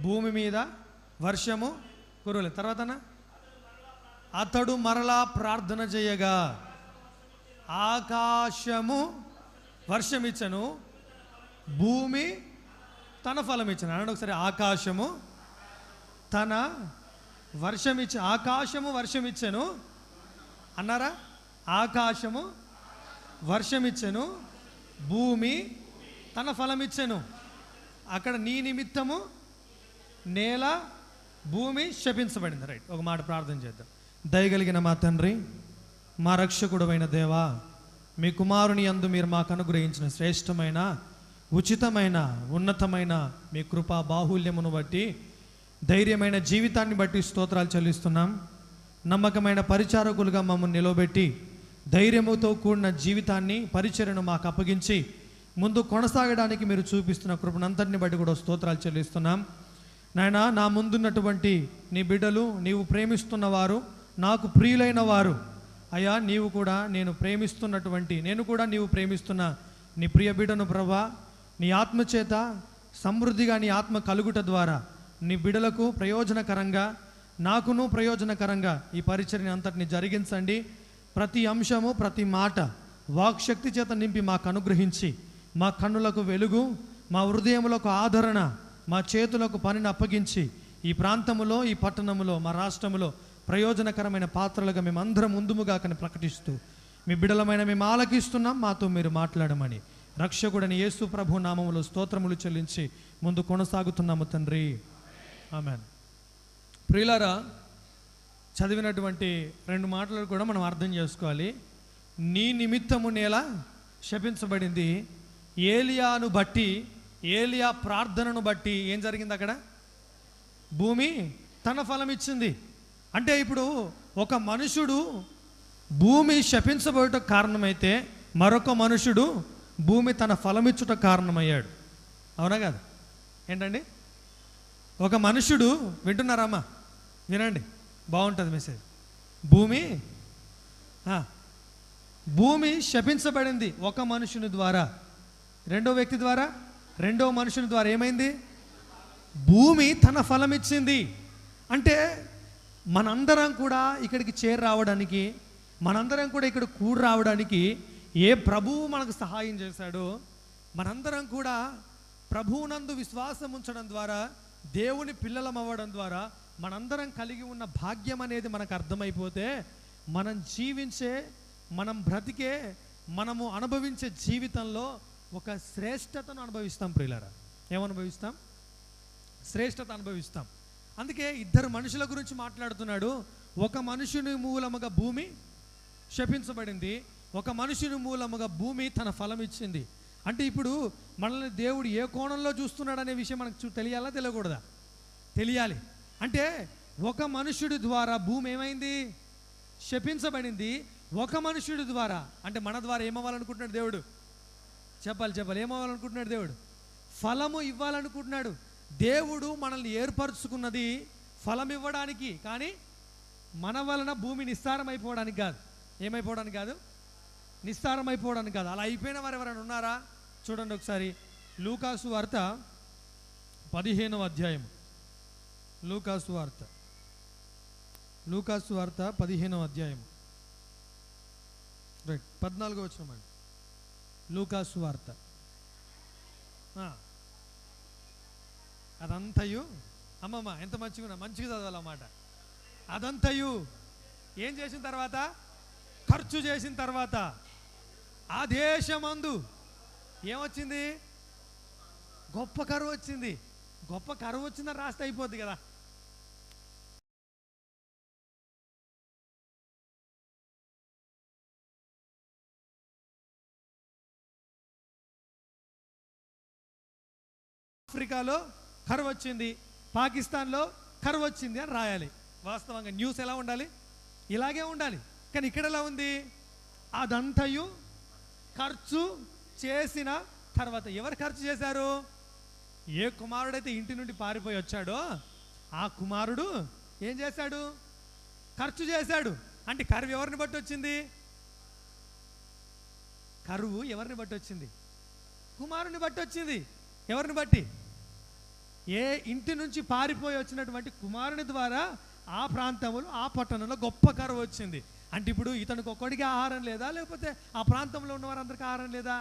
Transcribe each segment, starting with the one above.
భూమి మీద వర్షము కురవలేదు. తర్వాతనా అతడు మరలా ప్రార్థన చేయగా ఆకాశము వర్షం ఇచ్చను, భూమి తన ఫలం ఇచ్చను. అనండి ఒకసారి, ఆకాశము తన ఆకాశము వర్షం ఇచ్చను అన్నారా? ఆకాశము వర్షం ఇచ్చను, భూమి తన ఫలం ఇచ్చను. అక్కడ నీ నిమిత్తము నేల భూమి శపించబడింది. రైట్, ఒక మాట ప్రార్థన చేద్దాం. దయగలిగిన మా తండ్రి, మా రక్షకుడైన దేవా, మీ కుమారుని యందు మీరు మాకు అనుగ్రహించిన శ్రేష్టమైన, ఉచితమైన, ఉన్నతమైన మీ కృపా బాహుల్యమును బట్టి, ధైర్యమైన జీవితాన్ని బట్టి స్తోత్రాలు చెల్లిస్తున్నాం. నమ్మకమైన పరిచారకులుగా మమ్మల్ని నిలబెట్టి ధైర్యముతో కూడిన జీవితాన్ని, పరిచర్యను మాకు అప్పగించి ముందు కొనసాగడానికి మీరు చూపిస్తున్న కృపనంతటిని బట్టి కూడా స్తోత్రాలు చెల్లిస్తున్నాం. నాయనా, నా ముందున్నటువంటి నీ బిడ్డలు, నీవు ప్రేమిస్తున్న వారు, నాకు ప్రియులైన వారు, అయ్యా నీవు కూడా నేను కూడా నీవు ప్రేమిస్తున్న నీ ప్రియ బిడ్డను ప్రభా, నీ ఆత్మచేత సమృద్ధిగా నీ ఆత్మ కలుగుట ద్వారా నీ బిడ్డలకు ప్రయోజనకరంగా, నాకును ప్రయోజనకరంగా ఈ పరిచర్యని అంతటిని జరిగించండి. ప్రతి అంశము, ప్రతి మాట వాక్శక్తి చేత నింపి మాకు అనుగ్రహించి, మా కన్నులకు వెలుగు, మా హృదయములకు ఆదరణ, మా చేతులకు పనిని అప్పగించి ఈ ప్రాంతములో, ఈ పట్టణములో, మా రాష్ట్రములో ప్రయోజనకరమైన పాత్రలుగా మేమందరం ముందుముగాకని ప్రకటిస్తూ మీ బిడలమైన మేము ఆలకిస్తున్నాం. మాతో మీరు మాట్లాడమని రక్షకుడని యేసు ప్రభు నామములో స్తోత్రములు చెల్లించి ముందు కొనసాగుతున్నాము తండ్రి, ఆమేన్. ప్రియులారా, చదివినటువంటి 2 మాటలు కూడా మనం అర్థం చేసుకోవాలి. నీ నిమిత్తము నేల శపించబడింది. ఏలియాను బట్టి, ఏలియా ప్రార్థనను బట్టి ఏం జరిగింది? అక్కడ భూమి తన ఫలం ఇచ్చింది. అంటే ఇప్పుడు ఒక మనుషుడు భూమి శపించబోయట కారణమైతే, మరొక మనుషుడు భూమి తన ఫలమిచ్చుట కారణమయ్యాడు. అవునా కాదు? ఏంటండి, ఒక మనుషుడు, వింటున్నారమ్మా? వినండి, బాగుంటుంది మెసేజ్. భూమి శపించబడింది ఒక మనుషుని ద్వారా, రెండో వ్యక్తి ద్వారా, రెండో మనుషుని ద్వారా. ఏమైంది? భూమి తన ఫలం ఇచ్చింది. అంటే మనందరం కూడా ఇక్కడికి చేరి రావడానికి, మనందరం కూడా ఇక్కడ కూడి రావడానికి ఏ ప్రభువు మనకు సహాయం చేశాడో, మనందరం కూడా ప్రభువునందు విశ్వాసం ఉంచడం ద్వారా, దేవుని పిల్లలం అవ్వడం ద్వారా మనందరం కలిగి ఉన్న భాగ్యం అనేది మనకు అర్థమైపోతే, మనం జీవించే, మనం బ్రతికే, మనము అనుభవించే జీవితంలో ఒక శ్రేష్టతను అనుభవిస్తాం. ప్రియులారా, ఏమనుభవిస్తాం? శ్రేష్టత అనుభవిస్తాం. అందుకే 2 మనుషుల గురించి మాట్లాడుతున్నాడు. ఒక మనుషుని మూలముగా భూమి శపించబడింది, ఒక మనుషుని మూలముగా భూమి తన ఫలం ఇచ్చింది. అంటే ఇప్పుడు మనల్ని దేవుడు ఏ కోణంలో చూస్తున్నాడు అనే విషయం మనకు తెలియాలా, తెలియకూడదా? తెలియాలి. అంటే ఒక మనుషుడి ద్వారా భూమి ఏమైంది? శపించబడింది. ఒక మనుషుడి ద్వారా, అంటే మన ద్వారా ఏమవ్వాలనుకుంటున్నాడు దేవుడు? చెప్పాలి, ఏమవ్వాలనుకుంటున్నాడు దేవుడు? ఫలము ఇవ్వాలనుకుంటున్నాడు. దేవుడు మనల్ని ఏర్పరచుకున్నది ఫలం ఇవ్వడానికి, కానీ మన వలన భూమి నిస్సారమైపోవడానికి కాదు. ఏమైపోవడానికి కాదు? నిస్సారమైపోవడానికి కాదు. అలా అయిపోయిన వారు ఎవరైనా ఉన్నారా? చూడండి ఒకసారి, లూకాసు వార్త 15వ అధ్యాయం. లూకాసు వార్త 15వ అధ్యాయం, రైట్, 14వ వచనం అండి. లూకాసు వార్త. అదంతయు, అమ్మమ్మ ఎంత మంచిగా చదవాలన్నమాట. అదంతయు ఏం చేసిన తర్వాత? ఖర్చు చేసిన తర్వాత ఆ దేశమందు ఏమొచ్చింది? గొప్ప కరువు వచ్చింది. గొప్ప కరువు వచ్చిందని రాస్తే అయిపోద్ది కదా. ఆఫ్రికాలో కరువు వచ్చింది, పాకిస్తాన్లో కరువు వచ్చింది అని రాయాలి. వాస్తవంగా న్యూస్ ఎలా ఉండాలి? ఇలాగే ఉండాలి. కానీ ఇక్కడ ఎలా ఉంది? అదంతయు ఖర్చు చేసిన తర్వాత. ఎవరు ఖర్చు చేశారు? ఏ కుమారుడైతే ఇంటి నుండి పారిపోయి వచ్చాడో ఆ కుమారుడు ఏం చేశాడు? ఖర్చు చేశాడు. అంటే కరువు ఎవరిని బట్టి వచ్చింది? కరువు ఎవరిని బట్టి వచ్చింది? కుమారుని బట్టి వచ్చింది. ఎవరిని బట్టి? ఏ ఇంటి నుంచి పారిపోయి వచ్చినటువంటి కుమారుని ద్వారా ఆ ప్రాంతంలో ఆ పట్టణంలో గొప్ప కరువు వచ్చింది. అంటే ఇప్పుడు ఇతనికి ఒక్కడికి ఆహారం లేదా, లేకపోతే ఆ ప్రాంతంలో ఉన్న వారందరికీ ఆహారం లేదా?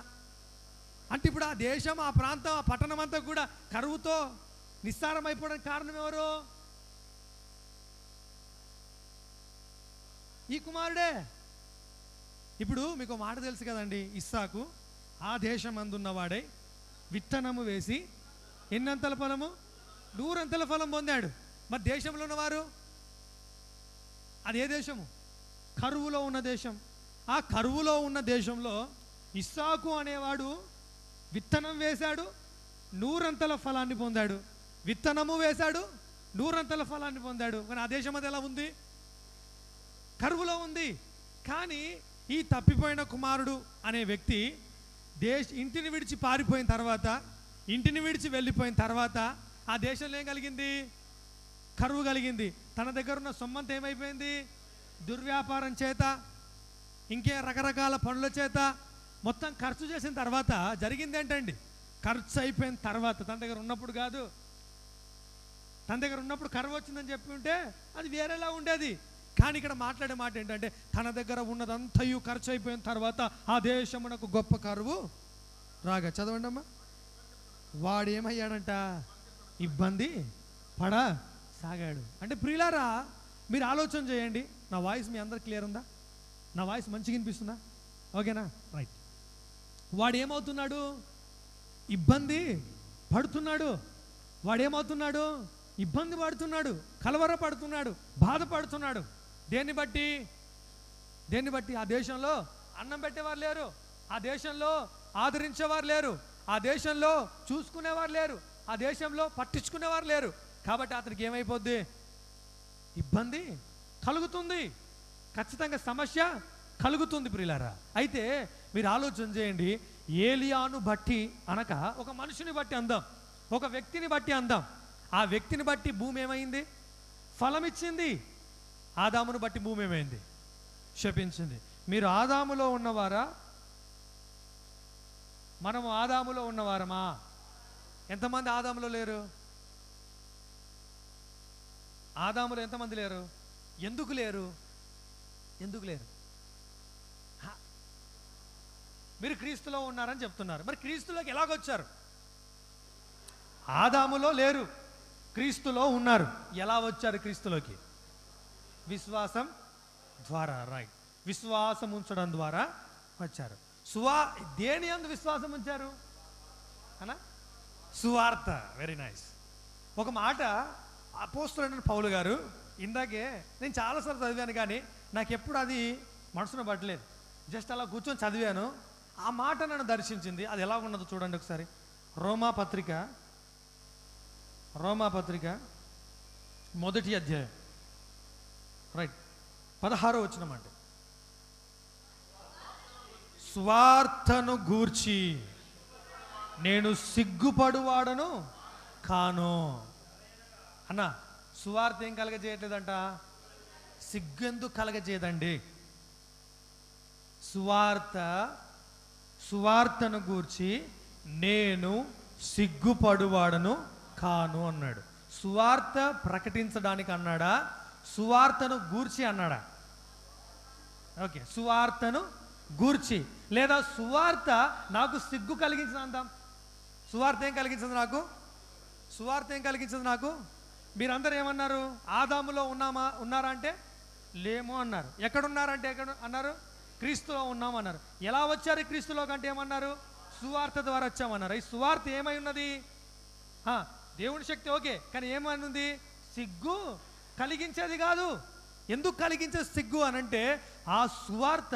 అంటే ఇప్పుడు ఆ దేశం, ఆ ప్రాంతం, ఆ పట్టణం అంతా కూడా కరువుతో నిస్సారమైపోవడానికి కారణం ఎవరు? ఈ కుమారుడే. ఇప్పుడు మీకు మాట తెలుసు కదండి, ఇస్సాకు ఆ దేశం అందున్నవాడై విత్తనము వేసి ఎన్నంతల ఫలము, 100 ఫలం పొందాడు. మరి దేశంలో ఉన్నవారు, అదే దేశము కరువులో ఉన్న దేశం. ఆ కరువులో ఉన్న దేశంలో ఇస్సాకు అనేవాడు విత్తనం వేశాడు, 100 ఫలాన్ని పొందాడు. విత్తనము వేశాడు, 100 ఫలాన్ని పొందాడు. కానీ ఆ దేశం అది ఎలా ఉంది? కరువులో ఉంది. కానీ ఈ తప్పిపోయిన కుమారుడు అనే వ్యక్తి ఇంటిని విడిచి పారిపోయిన తర్వాత, ఇంటిని విడిచి వెళ్ళిపోయిన తర్వాత ఆ దేశంలో ఏం కలిగింది? కరువు కలిగింది. తన దగ్గర ఉన్న సొమ్మంతా ఏమైపోయింది? దుర్వ్యాపారం చేత, ఇంకే రకరకాల పనుల చేత మొత్తం ఖర్చు చేసిన తర్వాత జరిగింది ఏంటండి? ఖర్చు అయిపోయిన తర్వాత, తన దగ్గర ఉన్నప్పుడు కాదు, తన దగ్గర ఉన్నప్పుడు కరువు వచ్చిందని చెప్పి ఉంటే అది వేరేలా ఉండేది. కానీ ఇక్కడ మాట్లాడే మాట ఏంటంటే, తన దగ్గర ఉన్నదంతయు ఖర్చు అయిపోయిన తర్వాత ఆ దేశమునకు గొప్ప కరువు రాగా. చదవండి అమ్మా. వాడు ఏమయ్యాడంట? ఇబ్బంది పడసాగాడు. అంటే ప్రియులారా, మీరు ఆలోచన చేయండి. నా వాయిస్ మీ అందరు క్లియర్ ఉందా? నా వాయిస్ మంచిగా వినిపిస్తుందా? ఓకేనా? రైట్. వాడు ఏమవుతున్నాడు? ఇబ్బంది పడుతున్నాడు. వాడేమవుతున్నాడు? ఇబ్బంది పడుతున్నాడు, కలవరపడుతున్నాడు, బాధపడుతున్నాడు. దేన్ని బట్టి? దేన్ని బట్టి? ఆ దేశంలో అన్నం పెట్టేవారు లేరు, ఆ దేశంలో ఆదరించేవారు లేరు, ఆ దేశంలో చూసుకునేవారు లేరు, ఆ దేశంలో పట్టించుకునేవారు లేరు. కాబట్టి అతనికి ఏమైపోద్ది? ఇబ్బంది కలుగుతుంది, ఖచ్చితంగా సమస్య కలుగుతుంది ప్రియులారా. అయితే మీరు ఆలోచన చేయండి. ఏలియాను బట్టి అనక ఒక మనిషిని బట్టి అందాం, ఒక వ్యక్తిని బట్టి అందాం. ఆ వ్యక్తిని బట్టి భూమి ఏమైంది? ఫలం ఇచ్చింది. ఆదామును బట్టి భూమి ఏమైంది? శపించింది. మీరు ఆదాములో ఉన్నవారా? మనము ఆదాములో ఉన్నవారమా? ఎంతమంది ఆదాములో లేరు? ఆదాములో ఎంతమంది లేరు? ఎందుకు లేరు? ఎందుకు లేరు? మీరు క్రీస్తులో ఉన్నారని చెప్తున్నారు. మరి క్రీస్తులోకి ఎలాగొచ్చారు? ఆదాములో లేరు, క్రీస్తులో ఉన్నారు. ఎలా వచ్చారు క్రీస్తులోకి? విశ్వాసం ద్వారా. రైట్. విశ్వాసం ఉంచడం ద్వారా వచ్చారు. దేని యందు విశ్వాసం ఉంచారు అనా? సువార్త. Very nice. ఒక మాట అపోస్తలుడైన పౌలు గారు, ఇందాకే నేను చాలాసార్లు చదివాను కానీ నాకు ఎప్పుడు అది మనసున పట్టలేదు. జస్ట్ అలా కూర్చొని చదివాను, ఆ మాట నన్ను దర్శించింది. అది ఎలా ఉన్నదో చూడండి ఒకసారి. రోమాపత్రిక 1వ అధ్యాయం, రైట్, 16వ వచనం అండి. స్వార్థను గూర్చి నేను సిగ్గుపడువాడను కాను అన్న. సువార్త ఏం కలగజేయట్లేదంట? సిగ్గెందుకు కలగజేయదండి? సువార్తను గూర్చి నేను సిగ్గుపడువాడను కాను అన్నాడు. సువార్త ప్రకటించడానికి అన్నాడా? సువార్తను గూర్చి అన్నాడా? ఓకే, సువార్తను గూర్చి. లేదా సువార్త నాకు సిగ్గు కలిగించిన అందాం. సువార్త ఏం కలిగించదు నాకు? సువార్త ఏం కలిగించదు నాకు? మీరందరూ ఏమన్నారు? ఆదాములో ఉన్నారా అంటే లేము అన్నారు. ఎక్కడున్నారంటే ఎక్కడ అన్నారు? క్రీస్తులో ఉన్నాము అన్నారు. ఎలా వచ్చారు క్రీస్తులో కంటే ఏమన్నారు? సువార్త ద్వారా వచ్చామన్నారు. ఈ సువార్త ఏమై ఉన్నది? దేవుని శక్తి, ఓకే, కానీ ఏమనుంది? సిగ్గు కలిగించేది కాదు. ఎందుకు కలిగించేది సిగ్గు అనంటే ఆ సువార్త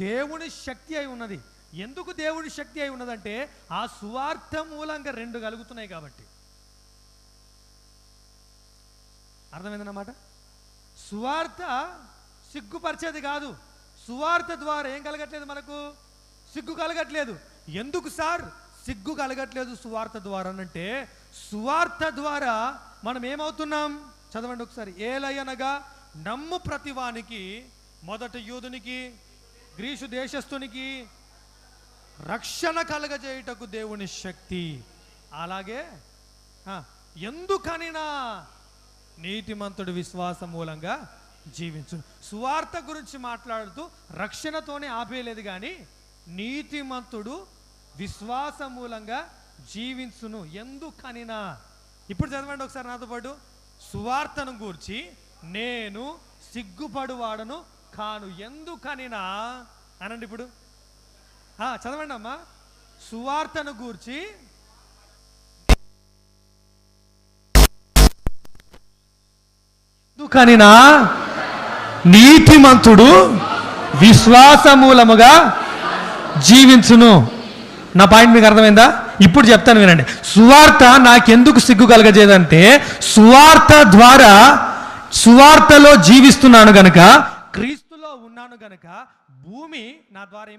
దేవుని శక్తి అయి ఉన్నది. ఎందుకు దేవుని శక్తి అయి ఉన్నదంటే ఆ సువార్త మూలంగా 2 కలుగుతున్నాయి కాబట్టి. అర్థమైందన్నమాట. సువార్త సిగ్గుపరిచేది కాదు. సువార్త ద్వారా ఏం కలగట్లేదు మనకు? సిగ్గు కలగట్లేదు. ఎందుకు సార్ సిగ్గు కలగట్లేదు సువార్త ద్వారా అంటే, సువార్త ద్వారా మనం ఏమవుతున్నాం? చదవండి ఒకసారి. ఏలయనగా నమ్ము ప్రతివానికి, మొదట యూదునికి గ్రీసు దేశస్థునికి రక్షణ కలగజేయుటకు దేవుని శక్తి. అలాగే ఎందుకనినా నీతిమంతుడు విశ్వాస మూలంగా జీవించును. సువార్త గురించి మాట్లాడుతూ రక్షణతోనే ఆపేయలేదు, కానీ నీతిమంతుడు విశ్వాస మూలంగా జీవించును ఎందుకనినా. ఇప్పుడు చదవండి ఒకసారి నాతో పాటు. సువార్తను గూర్చి నేను సిగ్గుపడువాడను కాను ఎందుకనినా అనండి. ఇప్పుడు చదవండి అమ్మా. సువార్తను గూర్చి ఎందుకనినా నీతిమంతుడు విశ్వాస మూలముగా జీవించును. నా పాయింట్ మీకు అర్థమైందా? ఇప్పుడు చెప్తాను వినండి. సువార్త నాకెందుకు సిగ్గు కలగజేదంటే, సువార్తలో జీవిస్తున్నాను గనక, క్రీస్తులో ఉన్నాను గనక భూమి నా ద్వారా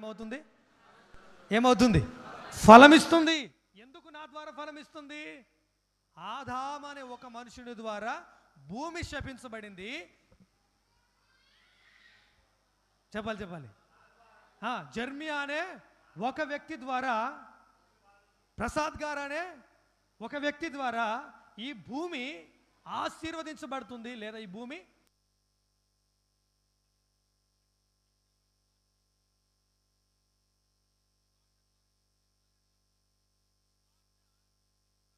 ఏమవుతుంది? ఫలమిస్తుంది. ఎందుకు నా ద్వారా ఫలమిస్తుంది? ఆదాము అనే ఒక మనుషుడి ద్వారా భూమి శపించబడింది. చెప్పాలి. జర్మియా అనే ఒక వ్యక్తి ద్వారా, ప్రసాద్ గారు అనే ఒక వ్యక్తి ద్వారా ఈ భూమి ఆశీర్వదించబడుతుంది, లేదా ఈ భూమి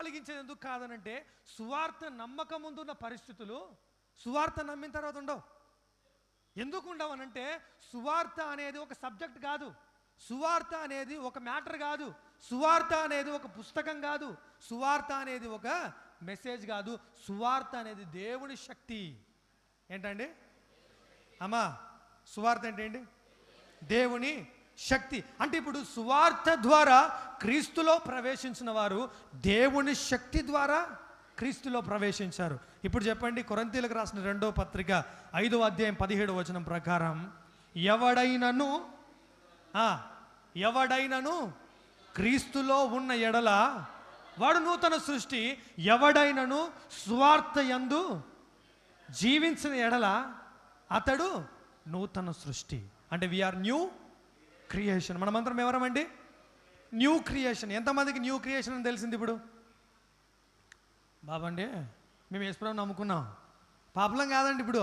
కలిగించేది. ఎందుకు కాదనంటే, సువార్త నమ్మకం ముందున్న పరిస్థితులు సువార్త నమ్మిన తర్వాత ఉండవు. ఎందుకు ఉండవనంటే, సువార్త అనేది ఒక సబ్జెక్ట్ కాదు, సువార్త అనేది ఒక మ్యాటర్ కాదు, సువార్త అనేది ఒక పుస్తకం కాదు, సువార్త అనేది ఒక మెసేజ్ కాదు. సువార్త అనేది దేవుని శక్తి. ఏంటండి అమ్మా? సువార్త అంటే ఏంటి? దేవుని శక్తి. అంటే ఇప్పుడు సువార్త ద్వారా క్రీస్తులో ప్రవేశించిన వారు దేవుని శక్తి ద్వారా క్రీస్తులో ప్రవేశించారు. ఇప్పుడు చెప్పండి, కొరింథీయులకు రాసిన 2వ పత్రిక 5వ అధ్యాయం 17వ వచనం ప్రకారం, ఎవడైనను క్రీస్తులో ఉన్న ఎడల వాడు నూతన సృష్టి. ఎవడైనను సువార్త యందు జీవించిన ఎడల అతడు నూతన సృష్టి. అంటే వీఆర్ న్యూ క్రియేషన్. మనమందరం ఎవరమండి? New creation. ఎంతమందికి న్యూ క్రియేషన్ అని తెలిసింది? ఇప్పుడు బాబండి మేము యేసుప్రభువుని నమ్ముకున్నాం, పాపలం కాదండి, ఇప్పుడు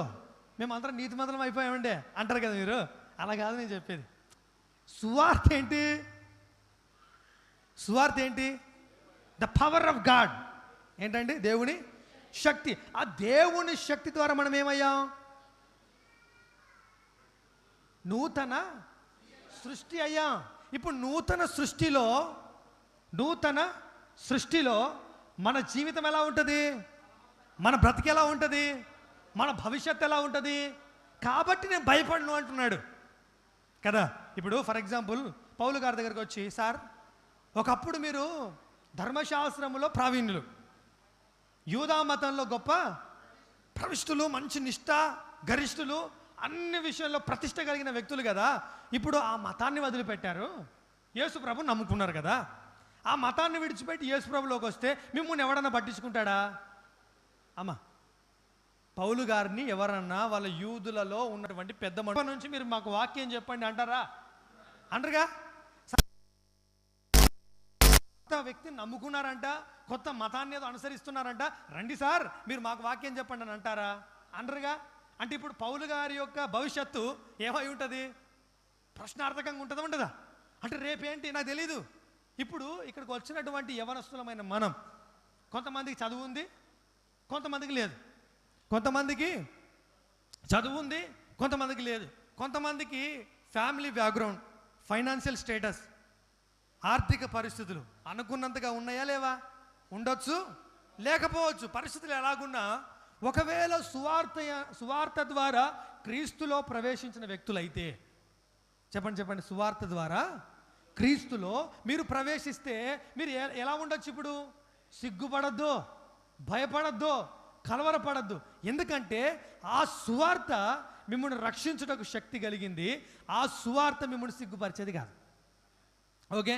మేము అందరం నీతిమంతులం అయిపోయామండి అంటారు కదా మీరు. అలా కాదు నేను చెప్పేది. సువార్త ఏంటి? The power of God. ఏంటండి? దేవుని శక్తి. ఆ దేవుని శక్తి ద్వారా మనం ఏమయ్యాం? నూతన సృష్టి అయ్యాం. ఇప్పుడు నూతన సృష్టిలో మన జీవితం ఎలా ఉంటుంది? మన బ్రతికి ఎలా ఉంటుంది? మన భవిష్యత్తు ఎలా ఉంటుంది? కాబట్టి నేను భయపడను అంటున్నాడు కదా. ఇప్పుడు ఫర్ ఎగ్జాంపుల్ పౌలు గారి దగ్గరికి వచ్చి, సార్ ఒకప్పుడు మీరు ధర్మశాస్త్రములో ప్రావీణ్యులు, యూదా మతంలో గొప్ప ప్రవిష్టులు, మంచి నిష్ఠ గరిష్ఠులు, అన్ని విషయాల్లో ప్రతిష్ట కలిగిన వ్యక్తులు కదా. ఇప్పుడు ఆ మతాన్ని వదిలిపెట్టారు, యేసు ప్రభుని నమ్ముకున్నారు కదా. ఆ మతాన్ని విడిచిపెట్టి యేసు ప్రభులోకి వస్తే మిమ్మల్ని ఎవడన్నా పట్టించుకుంటాడా? అమ్మా, పౌలు గారిని ఎవరన్నా వాళ్ళ యూదులలో ఉన్నటువంటి పెద్ద మనుషుల నుంచి మీరు మాకు వాక్యం చెప్పండి అంటారా? అంటారుగా. కొత్త వ్యక్తిని నమ్ముకున్నారంట, కొత్త మతాన్ని ఏదో అనుసరిస్తున్నారంట, రండి సార్ మీరు మాకు వాక్యం చెప్పండి అని అంటారా? అనరుగా. అంటే ఇప్పుడు పౌలు గారి యొక్క భవిష్యత్తు ఏమై ఉంటుంది? ప్రశ్నార్థకంగా ఉంటుందా ఉండదా? అంటే రేపేంటి నాకు తెలీదు. ఇప్పుడు ఇక్కడికి వచ్చినటువంటి యవనస్తులమైన మనం, కొంతమందికి చదువు ఉంది, కొంతమందికి లేదు, కొంతమందికి చదువు ఉంది, కొంతమందికి లేదు, కొంతమందికి ఫ్యామిలీ బ్యాక్గ్రౌండ్, ఫైనాన్షియల్ స్టేటస్, ఆర్థిక పరిస్థితులు అనుకున్నంతగా ఉన్నాయా లేవా? ఉండొచ్చు, లేకపోవచ్చు. పరిస్థితులు ఎలాగున్నా ఒకవేళ సువార్త ద్వారా క్రీస్తులో ప్రవేశించిన వ్యక్తులైతే, చెప్పండి, సువార్త ద్వారా క్రీస్తులో మీరు ప్రవేశిస్తే మీరు ఎలా ఉండొచ్చు? ఇప్పుడు సిగ్గుపడద్దు, భయపడద్దు, కలవరపడద్దు. ఎందుకంటే ఆ సువార్త మిమ్మల్ని రక్షించుటకు శక్తి కలిగింది. ఆ సువార్త మిమ్మల్ని సిగ్గుపరిచేది కాదు. ఓకే,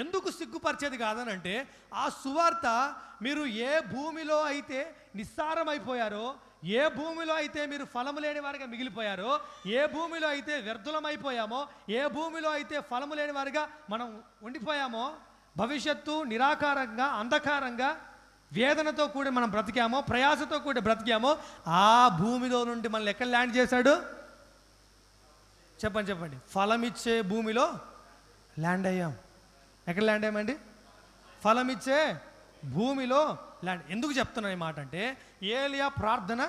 ఎందుకు సిగ్గుపరిచేది కాదనంటే, ఆ సువార్త మీరు ఏ భూమిలో అయితే నిస్సారమైపోయారో, ఏ భూమిలో అయితే మీరు ఫలము లేని వారిగా మిగిలిపోయారో, ఏ భూమిలో అయితే వ్యర్థులమైపోయామో, ఏ భూమిలో అయితే ఫలము లేని వారిగా మనం ఉండిపోయామో, భవిష్యత్తు నిరాకారంగా, అంధకారంగా, వేదనతో కూడి మనం బ్రతికామో, ప్రయాసతో కూడి బ్రతికామో, ఆ భూమిలో నుండి మనల్ని ఎక్కడ ల్యాండ్ చేశాడు? చెప్పండి. ఫలమిచ్చే భూమిలో ల్యాండ్ అయ్యాం. ఎక్కడ ల్యాండ్ అయ్యామండి? ఫలమిచ్చే భూమిలో ల్యాండ్. ఎందుకు చెప్తున్నాను ఈ మాట అంటే, ఏలియా ప్రార్థన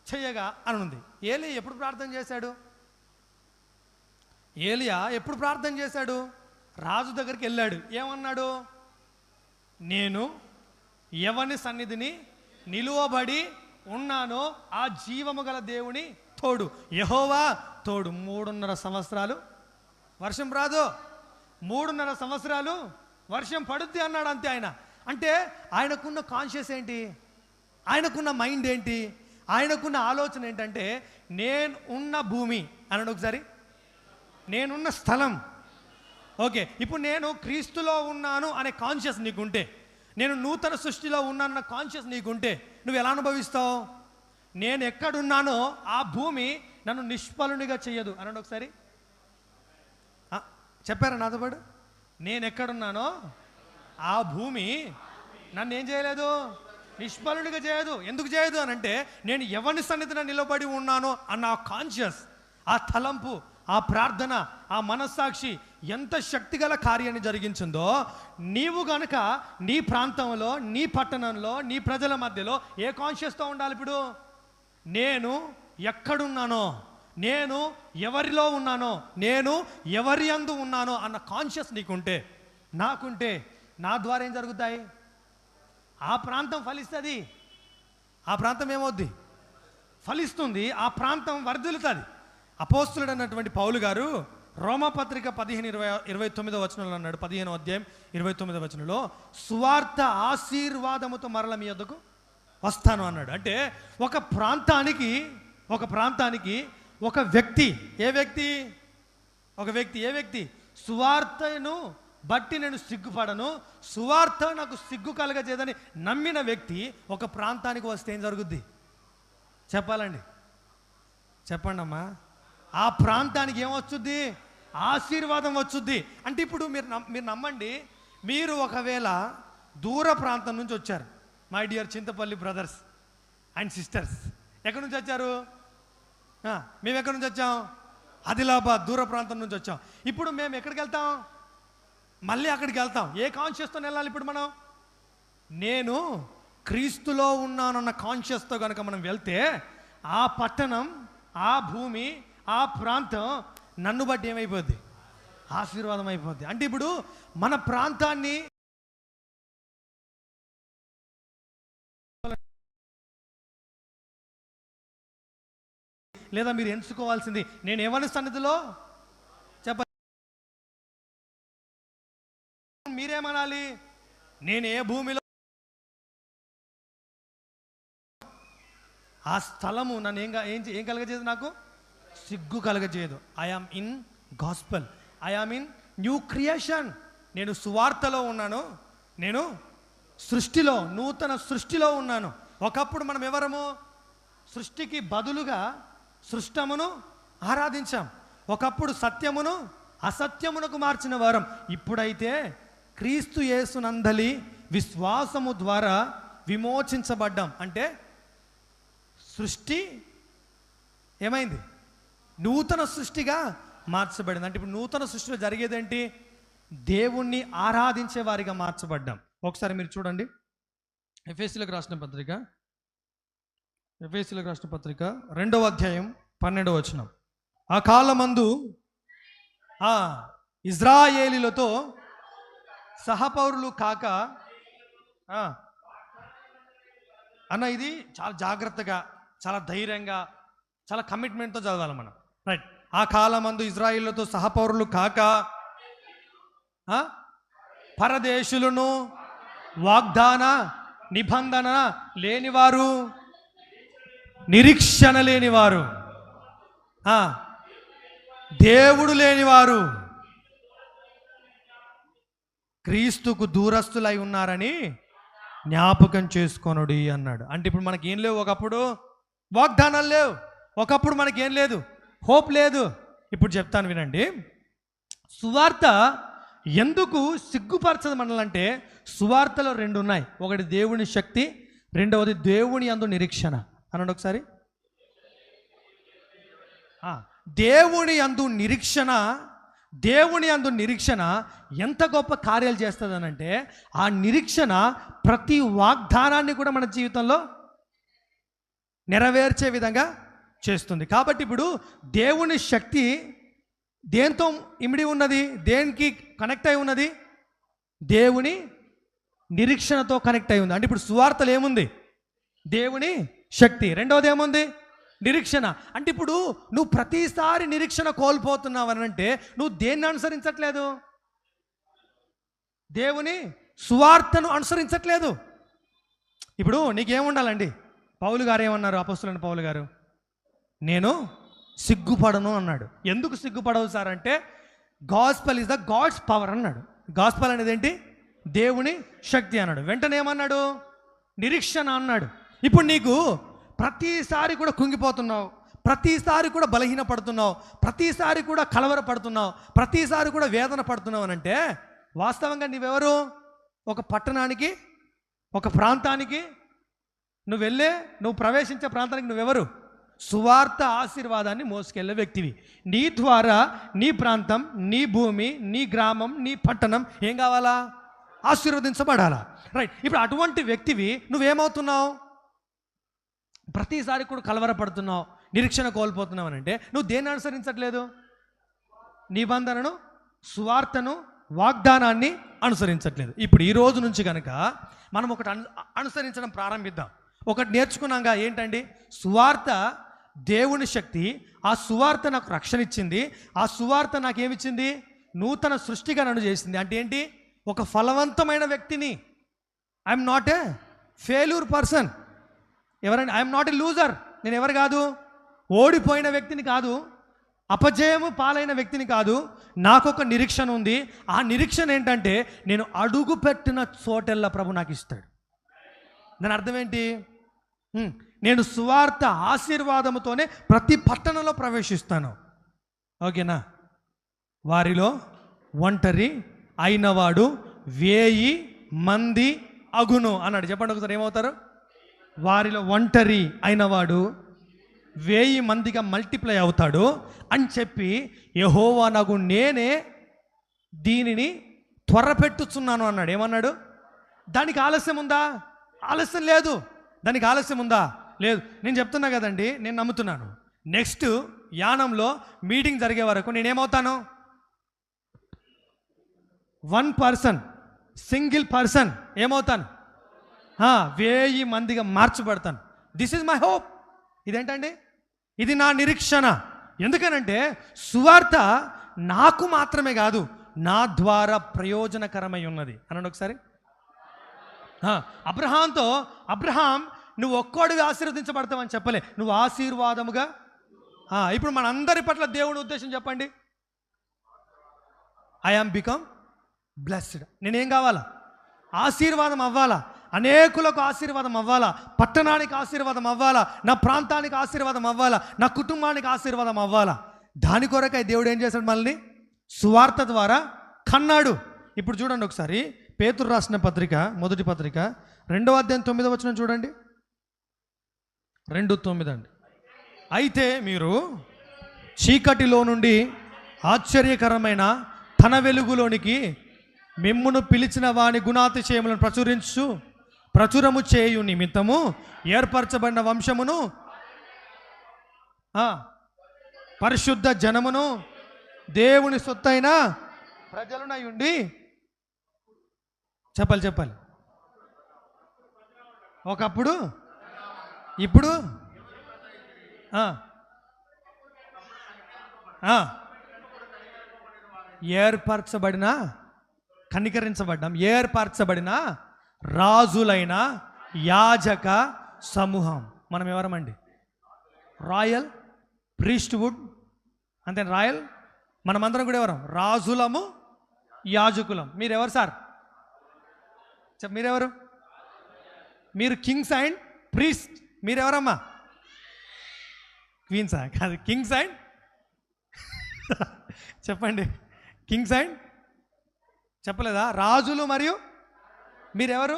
చెయ్యగా అని ఉంది. ఏలియా ఎప్పుడు ప్రార్థన చేశాడు? రాజు దగ్గరికి వెళ్ళాడు. ఏమన్నాడు? నేను ఎవని సన్నిధిని నిలువబడి ఉన్నానో ఆ జీవము గల దేవుని తోడు, యెహోవా తోడు. 3.5 సంవత్సరాలు వర్షం రాదు, 3.5 సంవత్సరాలు వర్షం పడుద్ది అన్నాడు. అంతే. అంటే ఆయనకున్న కాన్షియస్ ఏంటి? ఆయనకున్న మైండ్ ఏంటి? ఆయనకున్న ఆలోచన ఏంటంటే, నేను ఉన్న భూమి అన్నాడు ఒకసారి, నేనున్న స్థలం. ఓకే, ఇప్పుడు నేను క్రీస్తులో ఉన్నాను అనే కాన్షియస్ నీకుంటే, నేను నూతన సృష్టిలో ఉన్నానన్న కాన్షియస్ నీకుంటే, నువ్వు ఎలా అనుభవిస్తావు? నేను ఎక్కడున్నానో ఆ భూమి నన్ను నిష్ఫలునిగా చెయ్యదు అన్నాడు ఒకసారి. చెప్పారా నాతో పాటు? నేను ఎక్కడున్నానో ఆ భూమి నన్ను ఏం చేయలేదు? నిష్ఫలునిగా చేయదు. ఎందుకు చేయదు అని అంటే, నేను ఎవరి సన్నిధిన నిలబడి ఉన్నానో అన్న ఆ కాన్షియస్, ఆ తలంపు, ఆ ప్రార్థన, ఆ మనస్సాక్షి ఎంత శక్తిగల కార్యాన్ని జరిగించిందో, నీవు గనుక నీ ప్రాంతంలో, నీ పట్టణంలో, నీ ప్రజల మధ్యలో ఏ కాన్షియస్తో ఉండాలి? ఇప్పుడు నేను ఎక్కడున్నానో, నేను ఎవరిలో ఉన్నానో, నేను ఎవరి యందు ఉన్నానో అన్న కాన్షియస్ నీకుంటే, నాకుంటే, నా ద్వారా ఏం జరుగుతాయి? ఆ ప్రాంతం ఫలిస్తుంది. ఆ ప్రాంతం ఏమవుద్ది? ఫలిస్తుంది. ఆ ప్రాంతం వర్ధిల్లుతుంది. అపోస్తులుడు అన్నటువంటి పౌలు గారు రోమపత్రిక 15:29 వచనంలో అన్నాడు, 15వ అధ్యాయం 29వ వచనంలో, సువార్త ఆశీర్వాదముతో మరల మీ యొద్దకు వస్తాను అన్నాడు. అంటే ఒక ప్రాంతానికి ఒక వ్యక్తి, ఏ వ్యక్తి సువార్తను బట్టి నేను సిగ్గుపడను, సువార్త నాకు సిగ్గు కలగజేదని నమ్మిన వ్యక్తి ఒక ప్రాంతానికి వస్తే ఏం జరుగుద్ది? చెప్పండి అమ్మా. ఆ ప్రాంతానికి ఏమొచ్చుద్ది? ఆశీర్వాదం వచ్చుద్ది. అంటే ఇప్పుడు మీరు నమ్మండి, మీరు ఒకవేళ దూర ప్రాంతం నుంచి వచ్చారు, my dear Chintapalli brothers and sisters. ఎక్కడి నుంచి వచ్చారు? మేము ఎక్కడి నుంచి వచ్చాం? ఆదిలాబాద్ దూర ప్రాంతం నుంచి వచ్చాం. ఇప్పుడు మేము ఎక్కడికి వెళ్తాం? మళ్ళీ అక్కడికి వెళ్తాం. ఏ కాన్షియస్తో వెళ్ళాలి ఇప్పుడు మనం? నేను క్రీస్తులో ఉన్నానన్న కాన్షియస్తో కనుక మనం వెళ్తే, ఆ పట్టణం, ఆ భూమి, ఆ ప్రాంతం నన్ను బట్టి ఏమైపోద్ది? ఆశీర్వాదం అయిపోద్ది. అంటే ఇప్పుడు మన ప్రాంతాన్ని లేదా మీరు ఎంచుకోవాల్సింది, నేను ఎవరి సన్నిధిలో చెప్ప, మీరేమనాలి? నేను ఏ భూమిలో, ఆ స్థలము నన్ను ఏం కలగజేయదు? నాకు సిగ్గు కలగజేయదు. I am in gospel, I am in new creation. నేను సువార్తలో ఉన్నాను, నేను సృష్టిలో, నూతన సృష్టిలో ఉన్నాను. ఒకప్పుడు మనం ఎవరము? సృష్టికి బదులుగా సృష్టమును ఆరాధించాం. ఒకప్పుడు సత్యమును అసత్యమునకు మార్చిన వారం. ఇప్పుడైతే క్రీస్తు యేసునందలి విశ్వాసము ద్వారా విమోచించబడ్డాం. అంటే సృష్టి ఏమైంది? నూతన సృష్టిగా మార్చబడింది. అంటే ఇప్పుడు నూతన సృష్టిలో జరిగేదేంటి? దేవుణ్ణి ఆరాధించే వారిగా మార్చబడ్డాం. ఒకసారి మీరు చూడండి, ఎఫెసీయులకు రాసిన పత్రిక 2వ అధ్యాయం 12వ వచనం. ఆ కాలమందు ఇజ్రాయేలీలతో సహపౌరులు కాక అన్న, ఇది చాలా జాగ్రత్తగా, చాలా ధైర్యంగా, చాలా కమిట్మెంట్తో చదవాలి మనం. రైట్. ఆ కాలమందు ఇజ్రాయేలుతో సహపౌరులు కాక పరదేశులను, వాగ్దాన నిబంధన లేనివారు, నిరీక్షణ లేనివారు, దేవుడు లేనివారు, క్రీస్తుకు దూరస్తులై ఉన్నారని జ్ఞాపకం చేసుకొనుడి అన్నాడు. అంటే ఇప్పుడు మనకి ఏం లేవు? ఒకప్పుడు వాగ్దానాలు లేవు, ఒకప్పుడు మనకి ఏం లేదు, హోప్ లేదు. ఇప్పుడు చెప్తాను వినండి. సువార్త ఎందుకు సిగ్గుపరచదు మనల్ని అంటే, సువార్తలో రెండు ఉన్నాయి. ఒకటి దేవుని శక్తి, రెండవది దేవుని యందు నిరీక్షణ. అనండి ఒకసారి. దేవుని యందు నిరీక్షణ, దేవుని యందు నిరీక్షణ ఎంత గొప్ప కార్యాలు చేస్తుందనంటే, ఆ నిరీక్షణ ప్రతి వాగ్దానాన్ని కూడా మన జీవితంలో నెరవేర్చే విధంగా చేస్తుంది. కాబట్టి ఇప్పుడు దేవుని శక్తి దేంతో ఇమిడి ఉన్నది? దేనికి కనెక్ట్ అయి ఉన్నది? దేవుని నిరీక్షణతో కనెక్ట్ అయి ఉంది. అంటే ఇప్పుడు సువార్తలు ఏముంది? దేవుని శక్తి. రెండవది ఏముంది? నిరీక్షణ. అంటే ఇప్పుడు నువ్వు ప్రతిసారి నిరీక్షణ కోల్పోతున్నావు అని అంటే నువ్వు దేన్ని అనుసరించట్లేదు? దేవుని సువార్తను అనుసరించట్లేదు. ఇప్పుడు నీకేముండాలండి? పౌలు గారు ఏమన్నారు? అపొస్తలుడైన పౌలు గారు, నేను సిగ్గుపడను అన్నాడు. ఎందుకు సిగ్గుపడవు సార్ అంటే, gospel is the God's power అన్నాడు. గాస్పెల్ అనేది ఏంటి? దేవుని శక్తి అన్నాడు. వెంటనే ఏమన్నాడు? నిరీక్షణ అన్నాడు. ఇప్పుడు నీకు ప్రతిసారి కూడా కుంగిపోతున్నావు, ప్రతిసారి కూడా బలహీనపడుతున్నావు, ప్రతిసారి కూడా కలవరపడుతున్నావు, ప్రతిసారి కూడా వేదన పడుతున్నావు అని అంటే వాస్తవంగా నీవెవరు? ఒక పట్టణానికి, ఒక ప్రాంతానికి నువ్వు ప్రవేశించే ప్రాంతానికి నువ్వెవరు? సువార్త ఆశీర్వాదాన్ని మోసుకెళ్ళే వ్యక్తివి. నీ ద్వారా నీ ప్రాంతం, నీ భూమి, నీ గ్రామం, నీ పట్టణం ఏం కావాలా? ఆశీర్వదించబడాలా. రైట్. ఇప్పుడు అటువంటి వ్యక్తివి నువ్వేమవుతున్నావు? ప్రతిసారి కూడా కలవరపడుతున్నావు, నిరీక్షణ కోల్పోతున్నావు అని అంటే నువ్వు దేన్ని అనుసరించట్లేదు? నిబంధనను, సువార్తను, వాగ్దానాన్ని అనుసరించట్లేదు. ఇప్పుడు ఈ రోజు నుంచి కనుక మనం ఒకటి అనుసరించడం ప్రారంభిద్దాం. ఒకటి నేర్చుకున్నాగా, ఏంటండి? సువార్త దేవుని శక్తి. ఆ సువార్త నాకు రక్షణ ఇచ్చింది. ఆ సువార్త నాకేమిచ్చింది? నూతన సృష్టిగా నన్ను చేసింది. అంటే ఏంటి? ఒక ఫలవంతమైన వ్యక్తిని. I'm not a failure person. ఎవరండి? I'm not a loser. నేను ఎవరు కాదు? ఓడిపోయిన వ్యక్తిని కాదు, అపజయము పాలైన వ్యక్తిని కాదు. నాకు ఒక నిరీక్షణ ఉంది. ఆ నిరీక్షణ ఏంటంటే, నేను అడుగు పెట్టిన చోటెల్లా ప్రభు నాకు ఇస్తాడు. దాని అర్థం ఏంటి? నేను సువార్త ఆశీర్వాదముతోనే ప్రతి పట్టణంలో ప్రవేశిస్తాను. ఓకేనా? వారిలో ఒంటరి అయినవాడు 1000 మంది అగును అన్నాడు. చెప్పండి ఒకసారి, ఏమవుతారు? వారిలో ఒంటరి అయినవాడు 1000 మందిగా మల్టిప్లై అవుతాడు అని చెప్పి, యెహోవా నగు నేనే దీనిని త్వరపెట్టుచున్నాను అన్నాడు. ఏమన్నాడు? దానికి ఆలస్యం ఉందా? ఆలస్యం లేదు. దానికి ఆలస్యం ఉందా? లేదు. నేను చెప్తున్నా కదండి, నేను నమ్ముతున్నాను. నెక్స్ట్ యానంలో మీటింగ్ జరిగే వరకు నేనేమవుతాను? 1 పర్సన్, సింగిల్ పర్సన్ ఏమవుతాను? 1000 మందిగా మార్చబడతాను. This is my hope. ఇదేంటండి? ఇది నా నిరీక్షణ. ఎందుకనంటే సువార్త నాకు మాత్రమే కాదు, నా ద్వారా ప్రయోజనకరమై ఉన్నది అనండి ఒకసారి. అబ్రహాం నువ్వు ఒక్కడివి ఆశీర్వదించబడతావని చెప్పలే, నువ్వు ఆశీర్వాదముగా. ఇప్పుడు మన అందరి పట్ల దేవుని ఉద్దేశం చెప్పండి. I am become blessed. నేనేం కావాలా? ఆశీర్వాదం అవ్వాలా, అనేకులకు ఆశీర్వాదం అవ్వాలా, పట్టణానికి ఆశీర్వాదం అవ్వాలా, నా ప్రాంతానికి ఆశీర్వాదం అవ్వాలా, నా కుటుంబానికి ఆశీర్వాదం అవ్వాలా. దాని కొరకై దేవుడు ఏం చేశాడు? మనల్ని సువార్త ద్వారా కన్నాడు. ఇప్పుడు చూడండి ఒకసారి, పేతురు రాసిన పత్రిక, మొదటి పత్రిక 2వ అధ్యాయం 9వ వచనం చూడండి. 2:9 అండి. అయితే మీరు చీకటిలో నుండి ఆశ్చర్యకరమైన తన వెలుగులోనికి మిమ్మును పిలిచిన వాని గుణాతిశయములను ప్రచురము చేయు నిమిత్తము ఏర్పరచబడిన వంశమును, పరిశుద్ధ జనమును, దేవుని సొత్తైన ప్రజలునై ఉండి. చెప్పాలి. ఒకప్పుడు, ఇప్పుడు, ఏర్పరచబడిన, కనికరించబడ్డాం, ఏర్పరచబడిన రాజులైన యాజక సమూహం. మనం ఎవరమండి? రాయల్ ప్రీస్ట్వుడ్. అంతే, రాయల్. మనమందరం కూడా ఎవరం? రాజులము, యాజకులం. మీరెవరు సార్? మీరెవరు? మీరు కింగ్స్ అండ్ ప్రీస్ట్. మీరెవరమ్మా? క్వీన్సా? కాదు, కింగ్స్ అండ్ చెప్పండి. కింగ్స్ అండ్ చెప్పలేదా? రాజులు మరియు మీరెవరు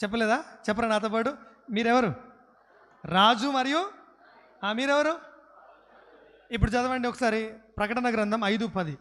చెప్పలేదా? చెప్పరా నాతో పాటు, మీరెవరు? రాజు మరియు మీరెవరు? ఇప్పుడు చదవండి ఒకసారి ప్రకటన గ్రంథం 5:10.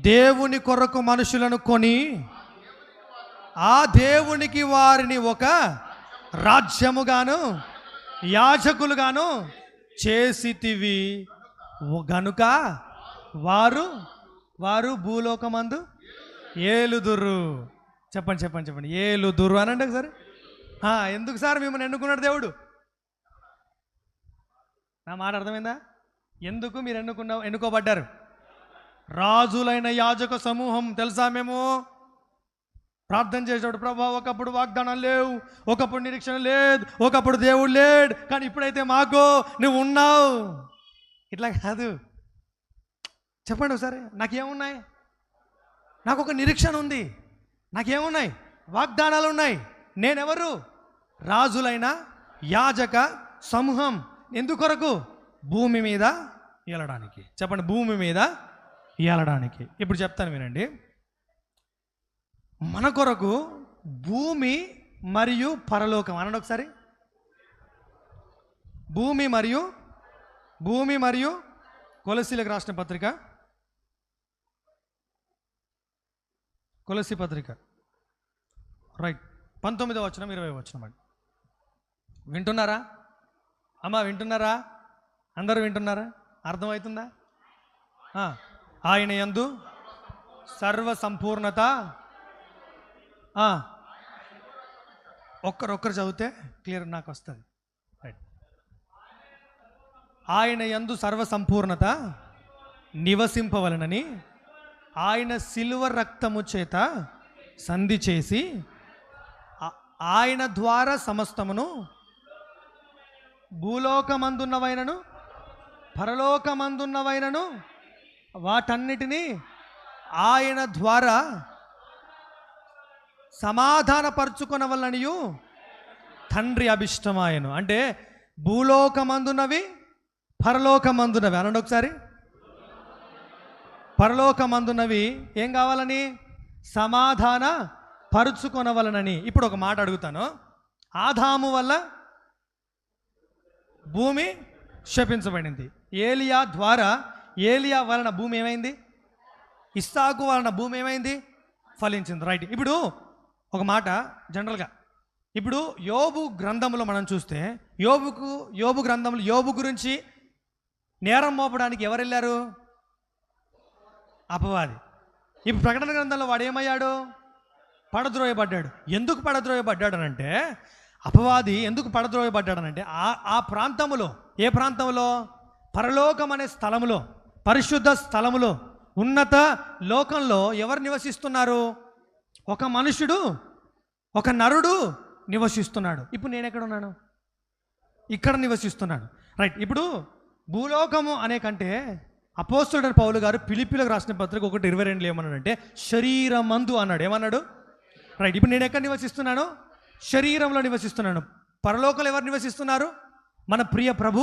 దేవుని కొరకు మనుషులను కొని ఆ దేవునికి వారిని ఒక రాజ్యముగాను యాజకులుగాను చేసితివి గనుక వారు భూలోకమందు ఏలుదురు. చెప్పండి చెప్పండి చెప్పండి, ఏలుదురు అనండి ఒకసారి. ఎందుకు సార్ మిమ్మల్ని ఎన్నుకున్నాడు దేవుడు? నా మాట అర్థమైందా? ఎందుకు మీరు ఎన్నుకోబడ్డారు? రాజులైన యాజక సమూహం. తెలుసా, మేము ప్రార్థన చేసేటప్పుడు ప్రభా ఒకప్పుడు వాగ్దానం లేవు, ఒకప్పుడు నిరీక్షణ లేదు, ఒకప్పుడు దేవుడు లేడు, కానీ ఇప్పుడైతే మాకు నువ్వు ఉన్నావు. ఇట్లా కాదు. చెప్పండి ఒకసారి, నాకేమున్నాయి? నాకు ఒక నిరీక్షణ ఉంది, నాకేమున్నాయి? వాగ్దానాలు ఉన్నాయి. నేనెవరు? రాజులైన యాజక సమూహం. ఎందుకొరకు? భూమి మీద ఏలడానికి. చెప్పండి, భూమి మీద ఏలడానికి. ఇప్పుడు చెప్తాను వినండి. మన కొరకు భూమి మరియు పరలోకం అనండి ఒకసారి. భూమి మరియు కొలసీలకు రాసిన పత్రిక, కొలసీ పత్రిక రైట్ 19వ వచనం 20వ వచనం అండి. వింటున్నారా అమ్మా? వింటున్నారా? అందరూ వింటున్నారా? అర్థమవుతుందా? ఆయన యందు సర్వ సంపూర్ణత. ఒక్కరొక్కరు చదివితే క్లియర్ నాకు వస్తుంది. రైట్. ఆయన యందు సర్వ సంపూర్ణత నివసింపవలనని ఆయన శిలువ రక్తము చేత సంధి చేసి ఆయన ద్వారా సమస్తమును భూలోకమందున్నవైనను పరలోకమందున్నవైనను వాటన్నిటినీ ఆయన ద్వారా సమాధానపరుచుకొనవలనియు తండ్రి అభిష్టమాయను. అంటే భూలోకమందున్నవి పరలోకమందున్నవి అనండి ఒకసారి. పరలోకమందున్నవి ఏం కావాలని? సమాధాన పరుచుకొనవలనని. ఇప్పుడు ఒక మాట అడుగుతాను. ఆదాము వల్ల భూమి శపించబడింది. ఏలియా వలన భూమి ఏమైంది? ఇస్సాకు వలన భూమి ఏమైంది? ఫలించింది. రైట్. ఇప్పుడు ఒక మాట జనరల్గా, ఇప్పుడు యోబు గ్రంథంలో మనం చూస్తే యోబు గ్రంథంలో యోబు గురించి నేరం మోపడానికి ఎవరు వెళ్ళారు? అపవాది. ఇప్పుడు ప్రకటన గ్రంథంలో వాడు ఏమయ్యాడు? పడద్రోయబడ్డాడు. ఎందుకు పడద్రోయబడ్డాడు అనంటే, అపవాది ఎందుకు పడద్రోయబడ్డాడనంటే, ఆ ప్రాంతంలో, ఏ ప్రాంతంలో? పరలోకం అనే స్థలములో, పరిశుద్ధ స్థలములో, ఉన్నత లోకంలో ఎవరు నివసిస్తున్నారు? ఒక మనుషుడు, ఒక నరుడు నివసిస్తున్నాడు. ఇప్పుడు నేను ఎక్కడ ఉన్నాను? ఇక్కడ నివసిస్తున్నాడు. రైట్. ఇప్పుడు భూలోకము అనే కంటే అపోస్తలుడైన పౌలు గారు ఫిలిప్పీలకు రాసిన పత్రిక 1:22 ఏమన్నాడంటే శరీరమందు అన్నాడు. ఏమన్నాడు? రైట్. ఇప్పుడు నేను ఎక్కడ నివసిస్తున్నాను? శరీరంలో నివసిస్తున్నాను. పరలోకంలో ఎవరు నివసిస్తున్నారు? మన ప్రియ ప్రభు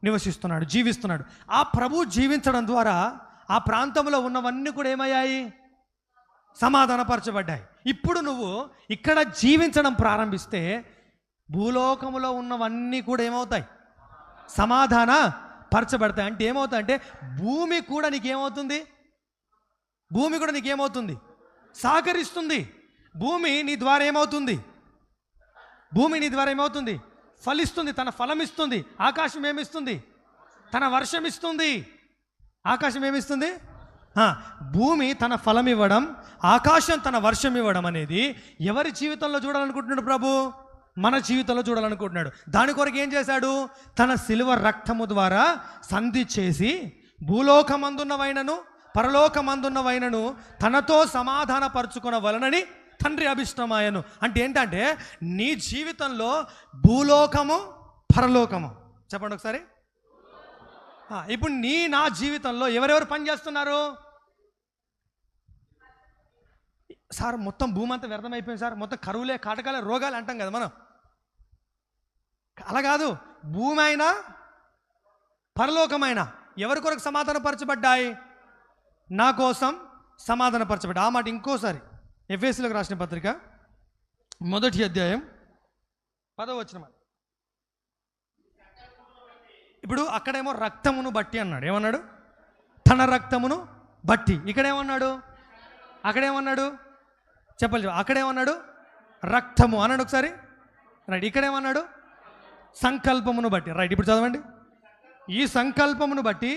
నివసిస్తున్నాడు, జీవిస్తున్నాడు. ఆ ప్రభు జీవించడం ద్వారా ఆ ప్రాంతంలో ఉన్నవన్నీ కూడా ఏమయ్యాయి? సమాధానపరచబడ్డాయి. ఇప్పుడు నువ్వు ఇక్కడ జీవించడం ప్రారంభిస్తే భూలోకములో ఉన్నవన్నీ కూడా ఏమవుతాయి? సమాధాన పరచబడతాయి. అంటే ఏమవుతాయి అంటే భూమి కూడా నీకేమవుతుంది? భూమి కూడా నీకేమవుతుంది? సహకరిస్తుంది. భూమి నీ ద్వారా ఏమవుతుంది? భూమి నీ ద్వారా ఏమవుతుంది? ఫలిస్తుంది, తన ఫలం ఇస్తుంది. ఆకాశం ఏమిస్తుంది? తన వర్షం ఇస్తుంది. ఆకాశం ఏమిస్తుంది? భూమి తన ఫలం ఇవ్వడం, ఆకాశం తన వర్షం ఇవ్వడం అనేది ఎవరి జీవితంలో చూడాలనుకుంటున్నాడు ప్రభు? మన జీవితంలో చూడాలనుకుంటున్నాడు. దాని కొరకు ఏం చేశాడు? తన శిలువ రక్తము ద్వారా సంధి చేసి భూలోకమందున్నవైనను పరలోకమందున్నవైనను తనతో సమాధానపరుచుకొనవలనని తండ్రి అభిష్టమాయను. అంటే ఏంటంటే నీ జీవితంలో భూలోకము పరలోకము చెప్పండి ఒకసారి. ఇప్పుడు నా జీవితంలో ఎవరెవరు పని చేస్తున్నారు? సార్ మొత్తం భూమి అంతా వ్యర్థమైపోయింది సార్, మొత్తం కరువులే కాటకాలే రోగాలు అంటాం కదా మనం. అలా కాదు. భూమి అయినా పరలోకమైన ఎవరి కొరకు సమాధానపరచబడ్డాయి? నా కోసం సమాధానపరచబడ్డా. ఆ మాట ఇంకోసారి ఎఫెసీయులకు రాసిన పత్రిక 1వ అధ్యాయం 10వ వచనం. ఇప్పుడు అక్కడేమో రక్తమును బట్టి అన్నాడు. ఏమన్నాడు? తన రక్తమును బట్టి. ఇక్కడేమన్నాడు? అక్కడేమన్నాడు? చెప్పాలి. అక్కడేమన్నాడు? రక్తము అన్నాడు ఒకసారి. రైట్. ఇక్కడేమన్నాడు? సంకల్పమును బట్టి. రైట్. ఇప్పుడు చదవండి. ఈ సంకల్పమును బట్టి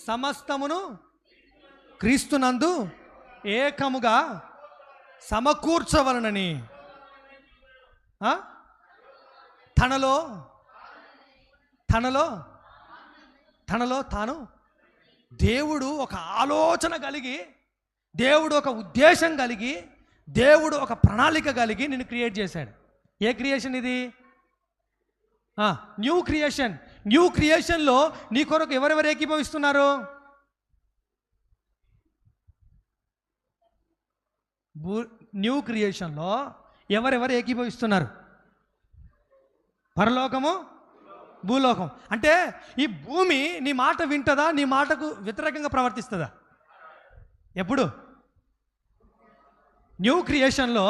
సమస్తమును క్రీస్తునందు ఏకముగా సమకూర్చవలనని తనలో తాను దేవుడు ఒక ఆలోచన కలిగి, దేవుడు ఒక ఉద్దేశం కలిగి, దేవుడు ఒక ప్రణాళిక కలిగి నిన్ను క్రియేట్ చేశాడు. ఏ క్రియేషన్ ఇది? New creation. న్యూ క్రియేషన్లో నీ కొరకు ఎవరెవరు ఏకీభవిస్తున్నారు? న్యూ క్రియేషన్లో ఎవరెవరు ఏకీభవిస్తున్నారు? పరలోకము, భూలోకం. అంటే ఈ భూమి నీ మాట వింటదా? నీ మాటకు వ్యతిరేకంగా ప్రవర్తిస్తుందా? ఎప్పుడు? న్యూ క్రియేషన్లో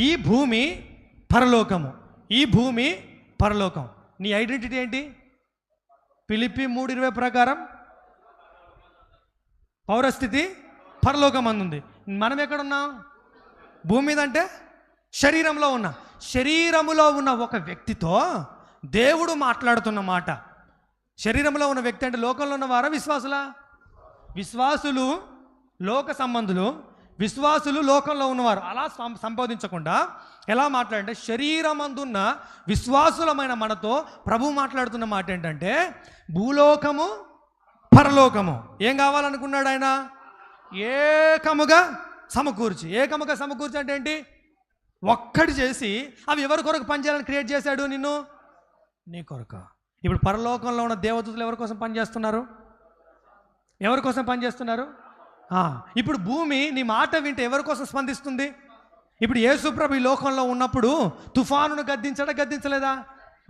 ఈ భూమి పరలోకము, ఈ భూమి పరలోకం. నీ ఐడెంటిటీ ఏంటి? ఫిలిప్పీ 3:20 ప్రకారం పౌరస్థితి పరలోకం అందుంది. మనం ఎక్కడున్నాం? భూమి మీద. అంటే శరీరంలో ఉన్న ఒక వ్యక్తితో దేవుడు మాట్లాడుతున్న మాట. శరీరంలో ఉన్న వ్యక్తి అంటే లోకంలో ఉన్నవారా? విశ్వాసులు లోక సంబంధులు, విశ్వాసులు లోకంలో ఉన్నవారు. అలా సంబోధించకుండా ఎలా మాట్లాడంటే, శరీరమందున్న విశ్వాసులమైన మనతో ప్రభు మాట్లాడుతున్న మాట ఏంటంటే, భూలోకము పరలోకము ఏం కావాలనుకున్నాడు ఆయన? ఏకముగా సమకూర్చి. ఏకముగా సమకూర్చి అంటే ఏంటి? ఒక్కటి చేసి అవి ఎవరి కొరకు పనిచేయాలని క్రియేట్ చేశాడు? నిన్ను, నీ కొరకు. ఇప్పుడు పరలోకంలో ఉన్న దేవదూతలు ఎవరి కోసం పనిచేస్తున్నారు? ఎవరి కోసం పనిచేస్తున్నారు? ఇప్పుడు భూమి నీ మాట వింటే ఎవరి కోసం స్పందిస్తుంది? ఇప్పుడు యేసుప్రభు ఈ లోకంలో ఉన్నప్పుడు తుఫానును గద్దించలేదా?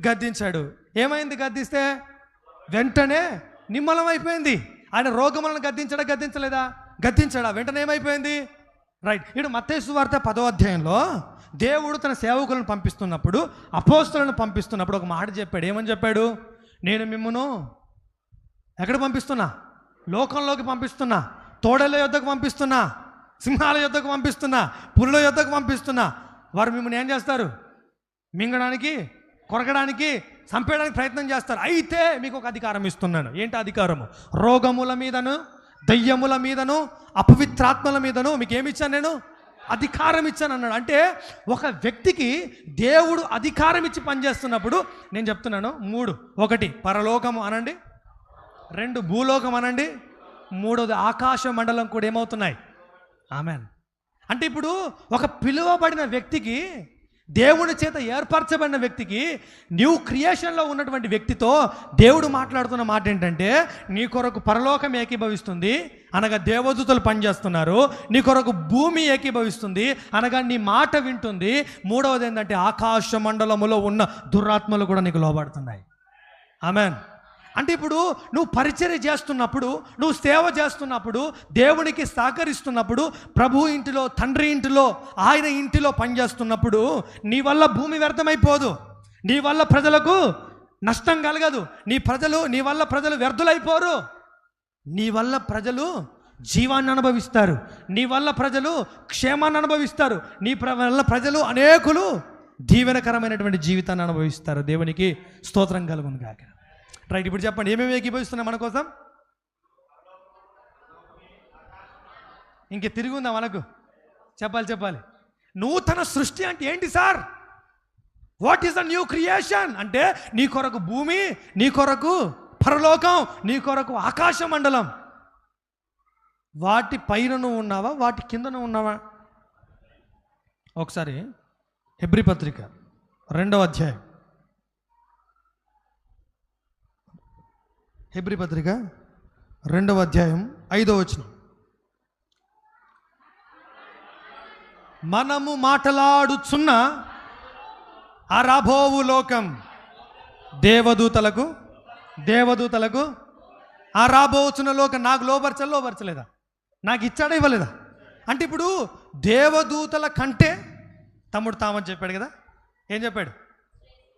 గద్దించాడు. ఏమైంది? గద్దిస్తే వెంటనే నిమ్మలమైపోయింది. ఆయన రోగములను గద్దించలేదా? గద్దించాడా? వెంటనే ఏమైపోయింది? రైట్. ఇప్పుడు మత్తయి సువార్త 10వ అధ్యాయంలో దేవుడు తన సేవకులను పంపిస్తున్నప్పుడు, అపోస్తలులను పంపిస్తున్నప్పుడు ఒక మాట చెప్పాడు. ఏమని చెప్పాడు? నేను మిమ్మును ఎక్కడ పంపిస్తున్నా? లోకంలోకి పంపిస్తున్నా. తోడల యొద్దకు పంపిస్తున్నా, సింహాల యొద్దకు పంపిస్తున్నా, పురుల యొద్దకు పంపిస్తున్నా. వారు మిమ్మల్ని ఏం చేస్తారు? మింగడానికి, కొరకడానికి, చంపేయడానికి ప్రయత్నం చేస్తారు. అయితే మీకు ఒక అధికారం ఇస్తున్నాను. ఏంటి అధికారము? రోగముల మీదను, దయ్యముల మీదను, అపవిత్రాత్మల మీదను మీకు ఏమి ఇచ్చాను? నేను అధికారం ఇచ్చాను అన్నాడు. అంటే ఒక వ్యక్తికి దేవుడు అధికారం ఇచ్చి పనిచేస్తున్నప్పుడు నేను చెప్తున్నాను 3. 1 పరలోకము అనండి, 2 భూలోకం అనండి, 3వది ఆకాశ మండలం కూడా ఏమవుతున్నాయి? ఆమెన్. అంటే ఇప్పుడు ఒక పిలువబడిన వ్యక్తికి, దేవుని చేత ఏర్పరచబడిన వ్యక్తికి, న్యూ క్రియేషన్లో ఉన్నటువంటి వ్యక్తితో దేవుడు మాట్లాడుతున్న మాట ఏంటంటే, నీ కొరకు పరలోకం ఏకీభవిస్తుంది అనగా దేవదూతలు పనిచేస్తున్నారు, నీ కొరకు భూమి ఏకీభవిస్తుంది అనగా నీ మాట వింటుంది, 3వది ఏంటంటే ఆకాశ మండలములో ఉన్న దురాత్మలు కూడా నీకు లోబడుతున్నాయి. ఆమెన్. అంటే ఇప్పుడు నువ్వు పరిచర్య చేస్తున్నప్పుడు, నువ్వు సేవ చేస్తున్నప్పుడు, దేవునికి సహకరిస్తున్నప్పుడు, ప్రభు ఇంటిలో, తండ్రి ఇంటిలో, ఆయన ఇంటిలో పనిచేస్తున్నప్పుడు నీ వల్ల భూమి వ్యర్థమైపోదు. నీ వల్ల ప్రజలకు నష్టం కలగదు. నీ వల్ల ప్రజలు వ్యర్థులైపోరు. నీ వల్ల ప్రజలు జీవాన్ని అనుభవిస్తారు. నీ వల్ల ప్రజలు క్షేమాన్ని అనుభవిస్తారు. వల్ల ప్రజలు అనేకులు దీవెనకరమైనటువంటి జీవితాన్ని అనుభవిస్తారు. దేవునికి స్తోత్రం కలుగును గాక. రైట్. ఇప్పుడు చెప్పండి, ఏమేమి ఏకీభవిస్తున్నాం మన కోసం? ఇంక తిరిగి ఉందా మనకు? చెప్పాలి. నూతన సృష్టి అంటే ఏంటి sir? What is the new creation? అంటే నీ కొరకు భూమి, నీ కొరకు పరలోకం, నీ కొరకు ఆకాశ మండలం. వాటి పైన నువ్వు ఉన్నావా? వాటి కింద నువ్వు ఉన్నావా? ఒకసారి హెబ్రీ పత్రిక 2వ అధ్యాయం. హెబ్రీ పత్రిక 2వ అధ్యాయం 5వ వచనం. మనము మాట్లాడుచున్న ఆ రాబోవు లోకం దేవదూతలకు ఆ రాబోచున్న లోకం నాకు లోపరచలేదా? నాకు ఇచ్చాడా ఇవ్వలేదా? అంటే ఇప్పుడు దేవదూతల కంటే తమ్ముడు తామని చెప్పాడు కదా, ఏం చెప్పాడు?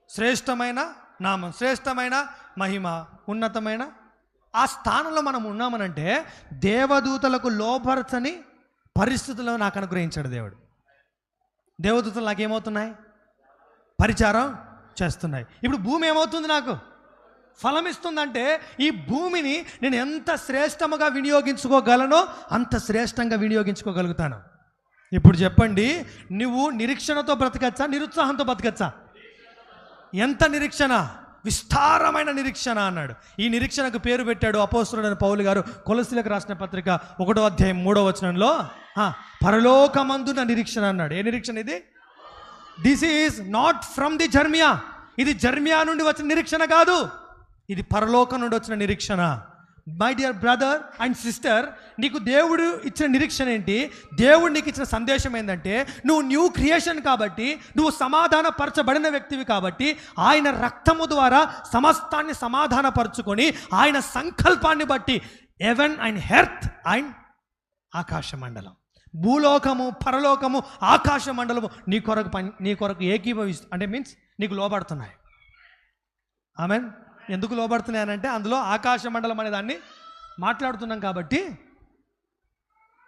శ్రేష్టమైన నామం, శ్రేష్టమైన మహిమ, ఉన్నతమైన ఆ స్థానంలో మనం ఉన్నామనంటే దేవదూతలకు లోపరచని పరిస్థితుల్లో నాకు అనుగ్రహించాడు దేవుడు. దేవదూతలు నాకేమవుతున్నాయి? పరిచారం చేస్తున్నాయి. ఇప్పుడు భూమి ఏమవుతుంది? నాకు ఫలం ఇస్తుందంటే ఈ భూమిని నేను ఎంత శ్రేష్టముగా వినియోగించుకోగలనో అంత శ్రేష్టంగా వినియోగించుకోగలుగుతాను. ఇప్పుడు చెప్పండి, నువ్వు నిరీక్షణతో బ్రతకచ్చా, నిరుత్సాహంతో బ్రతకచ్చా? ఎంత నిరీక్షణ? విస్తారమైన నిరీక్షణ అన్నాడు. ఈ నిరీక్షణకు పేరు పెట్టాడు అపోస్తలుడైన పౌలు గారు కొలస్సీలకు రాసిన పత్రిక 1వ అధ్యాయం 3వ వచనంలో పరలోకమందున నిరీక్షణ అన్నాడు. ఏ నిరీక్షణ ఇది? This is not from the Jeremiah. ఇది జర్మియా నుండి వచ్చిన నిరీక్షణ కాదు, ఇది పరలోకం నుండి వచ్చిన నిరీక్షణ. My dear brother and sister, నీకు దేవుడు ఇచ్చిన నిరీక్షణ ఏంటి? దేవుడు నీకు ఇచ్చిన సందేశం ఏంటంటే నువ్వు న్యూ క్రియేషన్ కాబట్టి, నువ్వు సమాధానపరచబడిన వ్యక్తివి కాబట్టి, ఆయన రక్తము ద్వారా సమస్తాన్ని సమాధానపరచుకొని ఆయన సంకల్పాన్ని బట్టి హెవెన్ అండ్ ఎర్త్ అండ్ ఆకాశ మండలం, భూలోకము, పరలోకము, ఆకాశ మండలము నీ కొరకు ఏకీభవిస్తు అంటే మీన్స్ నీకు లోబడుతున్నాయి. ఆమెన్. ఎందుకు లోబడుతున్నాయనంటే అందులో ఆకాశ మండలం అనే దాన్ని మాట్లాడుతున్నాం కాబట్టి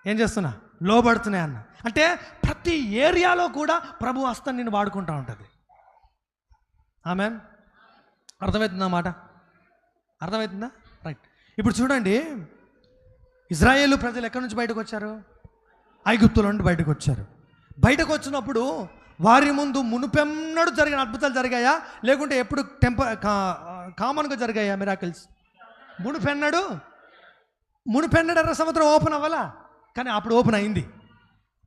ఏం చేస్తున్నా? లోబడుతున్నాయి అన్న. అంటే ప్రతి ఏరియాలో కూడా ప్రభు హస్తం నిన్ను వాడుకుంటూ ఉంటుంది. ఆమెన్. అర్థమవుతుందా మాట? అర్థమవుతుందా? రైట్. ఇప్పుడు చూడండి, ఇజ్రాయేలు ప్రజలు ఎక్కడి నుంచి బయటకు వచ్చారు? ఐగుప్తుల నుండి బయటకు వచ్చారు. బయటకు వచ్చినప్పుడు వారి ముందు మునుపెన్నడు జరిగిన అద్భుతాలు జరిగాయా, లేకుంటే ఎప్పుడు కామన్గా జరిగాయా మిరాకిల్స్? మునుపెన్నడు ఎర్ర సముద్రం ఓపెన్ అవ్వాలా, కానీ అప్పుడు ఓపెన్ అయింది.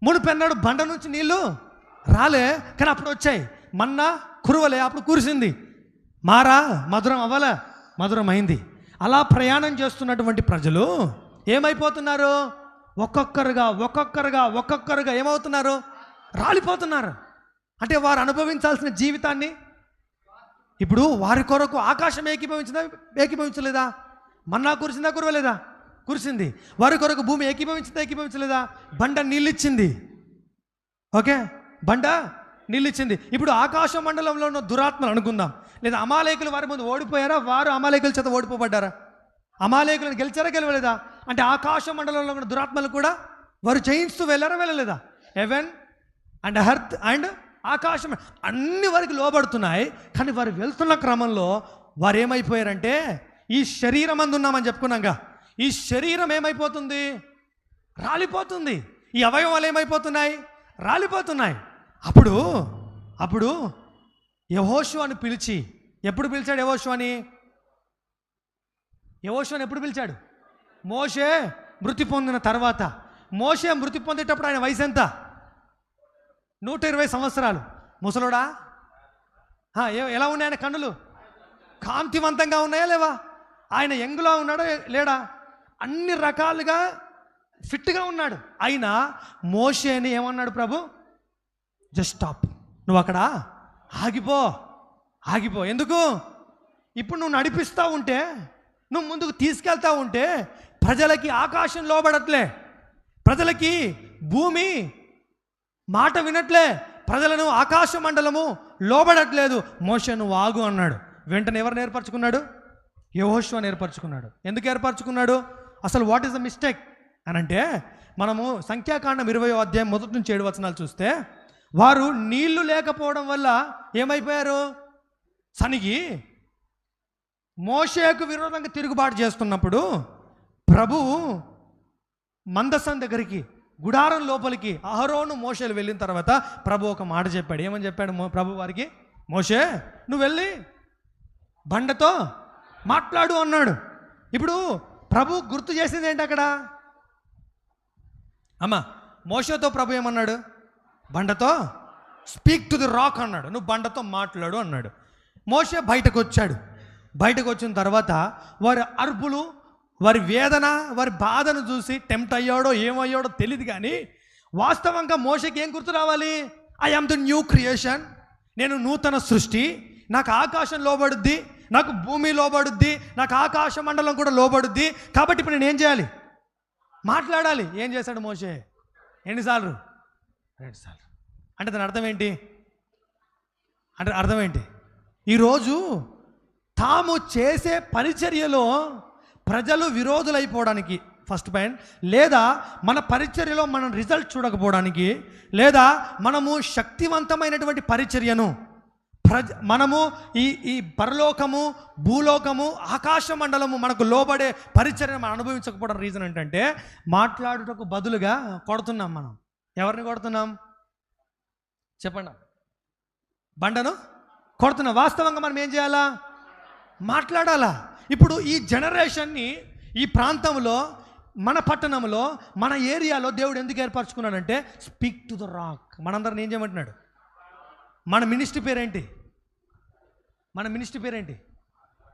మునుపెన్నడు బండ నుంచి నీళ్ళు రాలే, కానీ అప్పుడు వచ్చాయి. మన్నా కురవలే, అప్పుడు కురిసింది. మారా మధురం అవ్వాలా, మధురం అయింది. అలా ప్రయాణం చేస్తున్నటువంటి ప్రజలు ఏమైపోతున్నారు? ఒక్కొక్కరుగా ఏమవుతున్నారు? రాలిపోతున్నారు. అంటే వారు అనుభవించాల్సిన జీవితాన్ని ఇప్పుడు వారి కొరకు ఆకాశం ఏకీభవించలేదా? మన్నా కురిసిందా? కురవలేదా? కురిసింది. వారి కొరకు భూమి ఏకీభవించలేదా? బండ నీళ్ళిచ్చింది. ఓకే, బండ నీళ్ళిచ్చింది. ఇప్పుడు ఆకాశ మండలంలో ఉన్న దురాత్మలు అనుకుందాం, లేదా అమాలేకులు వారి ముందు ఓడిపోయారా? వారు అమాలేకుల చేత ఓడిపోబడ్డారా? అమాలేకులను గెలిచారా? అంటే ఆకాశ మండలంలో ఉన్న దురాత్మలు కూడా వారు జయిస్తూ వెళ్ళలేదా? హెవెన్ అండ్ ఎర్త్ అండ్ ఆకాశం అన్ని వారికి లోబడుతున్నాయి. కానీ వారు వెళ్తున్న క్రమంలో వారు ఏమైపోయారంటే, ఈ శరీరం అందు ఉన్నామని చెప్పుకున్నాగా, ఈ శరీరం ఏమైపోతుంది? రాలిపోతుంది. ఈ అవయవాలు ఏమైపోతున్నాయి? రాలిపోతున్నాయి. అప్పుడు యెహోషువను పిలిచి, ఎప్పుడు పిలిచాడు యెహోషువని ఎప్పుడు పిలిచాడు? మోషే మృతి పొందిన తర్వాత. మోషే మృతి పొందేటప్పుడు ఆయన వయసు ఎంత? 120 సంవత్సరాలు. ముసలోడా? ఎలా ఉన్నాయి ఆయన కన్నులు? కాంతివంతంగా ఉన్నాయా లేవా? ఆయన యంగ్లో ఉన్నాడా లేడా? అన్ని రకాలుగా ఫిట్గా ఉన్నాడు. అయినా మోషేని ఏమన్నాడు ప్రభు? జస్ట్ స్టాప్, నువ్వు అక్కడ ఆగిపో. ఎందుకు? ఇప్పుడు నువ్వు నడిపిస్తూ ఉంటే, నువ్వు ముందుకు తీసుకెళ్తా ఉంటే ప్రజలకి ఆకాశం లోబడట్లే, ప్రజలకి భూమి మాట వినట్లే, ప్రజలను ఆకాశ మండలము లోబడట్లేదు. మోషే నువ్వు ఆగు అన్నాడు. వెంటనే ఎవరు ఏర్పరచుకున్నాడు? యెహోషువను ఏర్పరచుకున్నాడు. ఎందుకు ఏర్పరచుకున్నాడు? అసలు వాట్ ఈస్ ద మిస్టేక్ అని అంటే, మనము సంఖ్యాకాండం 20వ అధ్యాయం 1 నుంచి 7 వచనాలు చూస్తే, వారు నీళ్లు లేకపోవడం వల్ల ఏమైపోయారు? సనిగి మోషేకు విరోధంగా తిరుగుబాటు చేస్తున్నప్పుడు ప్రభువు మందసం దగ్గరికి, గుడారం లోపలికి అహరోను మోషేలు వెళ్ళిన తర్వాత ప్రభు ఒక మాట చెప్పాడు. ఏమని చెప్పాడు ప్రభు వారికి? మోషే నువ్వు వెళ్ళి బండతో మాట్లాడు అన్నాడు. ఇప్పుడు ప్రభు గుర్తు చేసింది ఏంటి అక్కడ? మోషేతో ప్రభు ఏమన్నాడు? బండతో స్పీక్ టు ది రాక్ అన్నాడు, నువ్వు బండతో మాట్లాడు అన్నాడు. మోషే బయటకు వచ్చాడు. బయటకు వచ్చిన తర్వాత వారి అరుపులు, వారి వేదన, వారి బాధను చూసి టెంప్ట్ అయ్యాడో ఏమయ్యాడో తెలియదు, కానీ వాస్తవంగా మోషేకి ఏం గుర్తు రావాలి? I am the new creation, నేను నూతన సృష్టి, నాకు ఆకాశం లోబడుద్ది, నాకు భూమి లోబడుద్ది, నాకు ఆకాశ మండలం కూడా లోబడుద్ది, కాబట్టి ఇప్పుడు నేను ఏం చేయాలి? మాట్లాడాలి. ఏం చేశాడు మోషే? ఎన్నిసార్లు? 2 సార్లు. అంటే దాని అర్థం ఏంటి? అర్థం ఏంటి? ఈరోజు తాము చేసే పరిచర్యలో ప్రజలు విరోధులైపోవడానికి ఫస్ట్ పాయింట్, లేదా మన పరిచర్యలో మనం రిజల్ట్ చూడకపోవడానికి, లేదా మనము శక్తివంతమైనటువంటి పరిచర్యను మనము ఈ పరలోకము, భూలోకము, ఆకాశ మండలము మనకు లోబడే పరిచర్యను మనం అనుభవించకపోవడం రీజన్ ఏంటంటే, మాట్లాడుటకు బదులుగా కొడుతున్నాం. మనం ఎవరిని కొడుతున్నాం చెప్పండి? బండను కొడుతున్నాం. వాస్తవంగా మనం ఏం చేయాలా? మాట్లాడాలా. ఇప్పుడు ఈ జనరేషన్ని ఈ ప్రాంతంలో, మన పట్టణంలో, మన ఏరియాలో దేవుడు ఎందుకు ఏర్పరచుకున్నాడంటే, స్పీక్ టు ద రాక్. మనందరిని ఏం చేయమంటున్నాడు? మన మినిస్ట్రీ పేరేంటి? మన మినిస్ట్రీ పేరేంటి?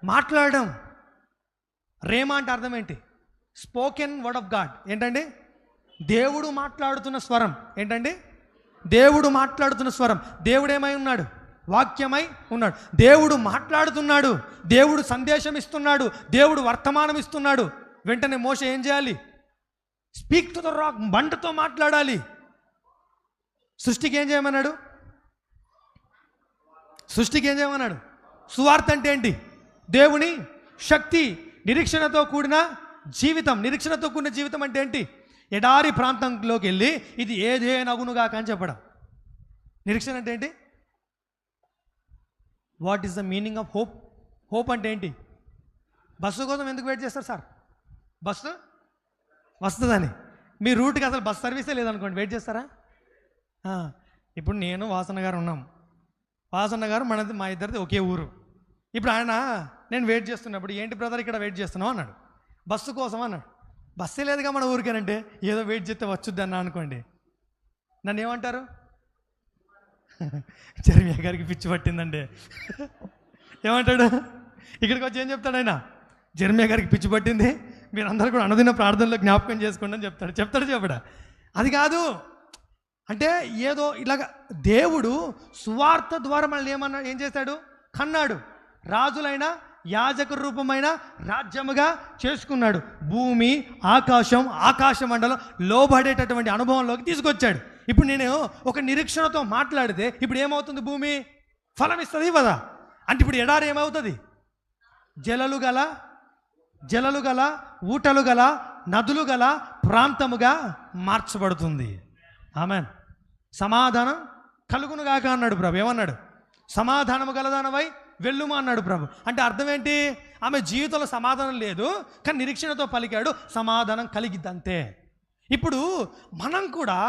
మాట్లాడడం. రేమా అంటే అర్థం ఏంటి? Spoken word of God. ఏంటండి? దేవుడు మాట్లాడుతున్న స్వరం. ఏంటండి? దేవుడు మాట్లాడుతున్న స్వరం. దేవుడు ఏమై ఉన్నాడు? వాక్యమై ఉన్నాడు. దేవుడు మాట్లాడుతున్నాడు, దేవుడు సందేశం ఇస్తున్నాడు, దేవుడు వర్తమానం ఇస్తున్నాడు. వెంటనే మోషే ఏం చేయాలి? స్పీక్ టు ద రాక్, బండతో మాట్లాడాలి. సృష్టికి ఏం చేయమన్నాడు? సువార్త అంటే ఏంటి? దేవుని శక్తి. నిరీక్షణతో కూడిన జీవితం. నిరీక్షణతో కూడిన జీవితం అంటే ఏంటి? ఎడారి ప్రాంతంలోకి వెళ్ళి ఇది ఏదేనగునుగాక అని చెప్పడం. నిరీక్షణ అంటే ఏంటి? What is the meaning of hope? Hope అంటే ఏంటి? బస్సు కోసం ఎందుకు వెయిట్ చేస్తారు సార్? బస్సు వస్తుందని. మీ రూట్కి అసలు బస్ సర్వీసే లేదనుకోండి, వెయిట్ చేస్తారా? ఇప్పుడు నేను వాసన్న గారు ఉన్నాం. వాసన్న గారు మా ఇద్దరిది ఒకే ఊరు. ఇప్పుడు ఆయన నేను వెయిట్ చేస్తున్నప్పుడు, ఏంటి బ్రదర్ ఇక్కడ వెయిట్ చేస్తున్నావు అన్నాడు. బస్సు కోసం అన్నాడు. బస్సే లేదుగా మన ఊరికేనంటే, ఏదో వెయిట్ చేస్తే వచ్చుద్ది అన్నా అనుకోండి, నన్ను ఏమంటారు? జెర్మియా గారికి పిచ్చి పట్టిందండి ఏమంటాడు? ఇక్కడికి వచ్చి ఏం చెప్తాడు ఆయన? జెర్మియా గారికి పిచ్చి పట్టింది, మీరందరూ కూడా అనుదిన ప్రార్థనలో జ్ఞాపకం చేసుకోండి అని చెప్తాడు. చెప్పడా? అది కాదు. అంటే ఏదో ఇలాగ దేవుడు సువార్త ద్వారా మనల్ని ఏం చేశాడు? కన్నాడు. రాజులైన యాజక రూపమైన రాజ్యముగా చేసుకున్నాడు. భూమి, ఆకాశం, ఆకాశ మండలం లోబడేటటువంటి అనుభవంలోకి తీసుకొచ్చాడు. ఇప్పుడు నేను ఒక నిరీక్షణతో మాట్లాడితే ఇప్పుడు ఏమవుతుంది? భూమి ఫలం ఇస్తుంది కదా. అంటే ఇప్పుడు ఎడారి ఏమవుతుంది? జలలు గల ఊటలు గల నదులు గల ప్రాంతముగా మార్చబడుతుంది. ఆమెన్. సమాధానం కలుగునుగాక అన్నాడు ప్రభు. ఏమన్నాడు? సమాధానము గలదానవై వెళ్ళుము అన్నాడు ప్రభు. అంటే అర్థం ఏంటి? ఆమె జీవితంలో సమాధానం లేదు, కానీ నిరీక్షణతో పలికాడు, సమాధానం కలిగిద్దంతే. ఇప్పుడు మనం కూడా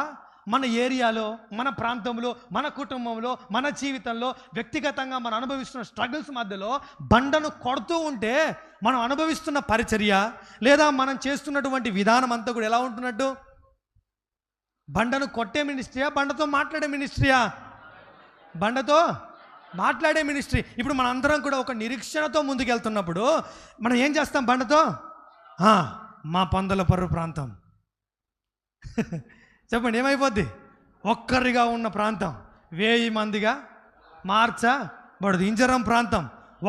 మన ఏరియాలో, మన ప్రాంతంలో, మన కుటుంబంలో, మన జీవితంలో, వ్యక్తిగతంగా మనం అనుభవిస్తున్న స్ట్రగుల్స్ మధ్యలో బండను కొడుతూ ఉంటే మనం అనుభవిస్తున్న పరిచర్య, లేదా మనం చేస్తున్నటువంటి విధానం అంతా కూడా ఎలా ఉంటున్నట్టు? బండను కొట్టే మినిస్ట్రీయా, బండతో మాట్లాడే మినిస్ట్రీయా? బండతో మాట్లాడే మినిస్ట్రీ. ఇప్పుడు మన అందరం కూడా ఒక నిరీక్షణతో ముందుకెళ్తున్నప్పుడు మనం ఏం చేస్తాం? బండతో మా పందలపర్రు ప్రాంతం చెప్పండి ఏమైపోద్ది? ఒక్కరిగా ఉన్న ప్రాంతం 1000 మందిగా మార్చబడుద్ది. ఇంజరం ప్రాంతం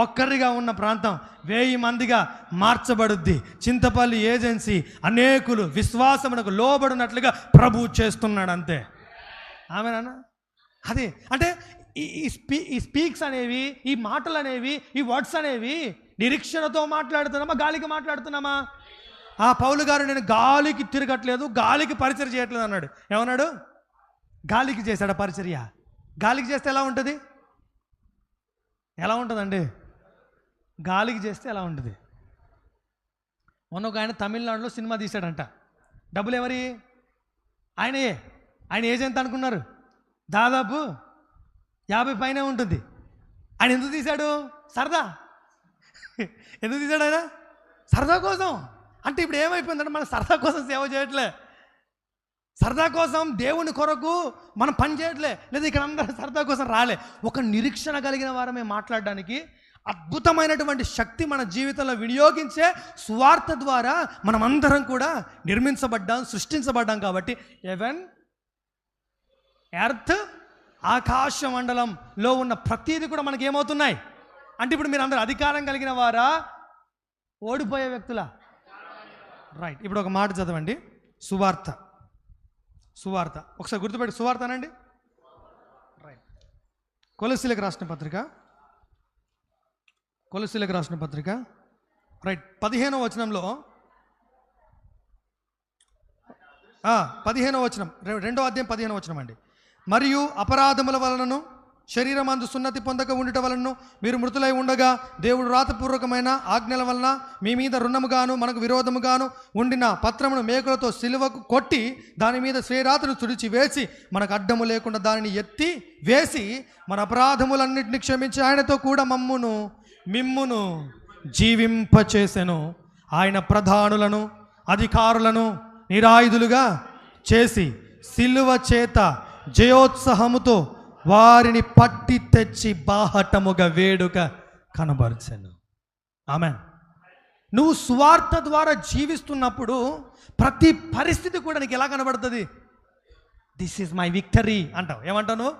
ఒక్కరిగా ఉన్న ప్రాంతం 1000 మందిగా మార్చబడుద్ది. చింతపల్లి ఏజెన్సీ అనేకులు విశ్వాసమునకు లోబడినట్లుగా ప్రభువు చేస్తున్నాడు. అంతే. ఆమెనా? అది అంటే ఈ స్పీక్స్ అనేవి, ఈ మాటలు అనేవి, ఈ వర్డ్స్ అనేవి నిరీక్షణతో మాట్లాడుతున్నామా, గాలికి మాట్లాడుతున్నామా? పౌలు గారు నేను గాలికి తిరగట్లేదు, గాలికి పరిచర్య చేయట్లేదు అన్నాడు. ఏమన్నాడు? గాలికి చేశాడు పరిచర్య. గాలికి చేస్తే ఎలా ఉంటుంది? ఎలా ఉంటుందండి? గాలికి చేస్తే ఎలా ఉంటుంది? మొన్న ఒక ఆయన తమిళనాడులో సినిమా తీశాడంట. డబ్బులు ఎవరి? ఆయనయే. ఆయన ఏజ్ ఎంత అనుకున్నారు? దాదాపు 50 పైనే ఉంటుంది. ఆయన ఎందుకు తీశాడు? సరదా. ఎందుకు తీశాడు ఆయన? సరదా కోసం. అంటే ఇప్పుడు ఏమైపోయిందంటే మనం సరదా కోసం సేవ చేయట్లే, సరదా కోసం దేవుని కొరకు మనం పని చేయట్లే, లేదా ఇక్కడ అందరూ సరదా కోసం రాలే. ఒక నిరీక్షణ కలిగిన వారమే మాట్లాడడానికి అద్భుతమైనటువంటి శక్తి మన జీవితంలో వినియోగించే సువార్త ద్వారా మనం అందరం కూడా నిర్మించబడ్డాం, సృష్టించబడ్డాం. కాబట్టి ఎవెన్ ఎర్త్ ఆకాశ మండలంలో ఉన్న ప్రతీది కూడా మనకి ఏమవుతున్నాయి అంటే, ఇప్పుడు మీరు అందరూ అధికారం కలిగిన వారా, ఓడిపోయే వ్యక్తులా? రైట్. ఇప్పుడు ఒక మాట చదవండి, సువార్త. సువార్త ఒకసారి గుర్తుపెట్టి, సువార్త అనండి. రైట్. కొలస్సీలకు రాసిన పత్రిక, కొలస్సీలకు రాసిన పత్రిక రైట్ 15వ వచనంలో 15వ వచనం, 2వ అధ్యాయం 15వ వచనం అండి. మరియు అపరాధముల వలనను శరీరమందు సున్నతి పొందక ఉండుట వలన మీరు మృతులై ఉండగా దేవుడు రాతపూర్వకమైన ఆజ్ఞల వలన మీ మీద రుణముగాను మనకు విరోధముగాను ఉండిన పత్రమును మేకులతో సిలువకు కొట్టి దాని మీద శ్రీరాతను తుడిచి వేసి మనకు అడ్డము లేకుండా దానిని ఎత్తి వేసి మన అపరాధములన్నింటినీ క్షమించి ఆయనతో కూడా మిమ్మును జీవింపచేసెను. ఆయన ప్రధానులను అధికారులను నిరాయుధులుగా చేసి సిలువ చేత జయోత్సాహముతో వారిని పట్టి తెచ్చి బాహటముగా వేడుక కనబరచెను. ఆమేన్. నువ్వు సువార్త ద్వారా జీవిస్తున్నప్పుడు ప్రతి పరిస్థితి కూడా నీకు ఎలా కనబడుతుంది? దిస్ ఈజ్ మై విక్టరీ అంటావు. ఏమంటావు నువ్వు?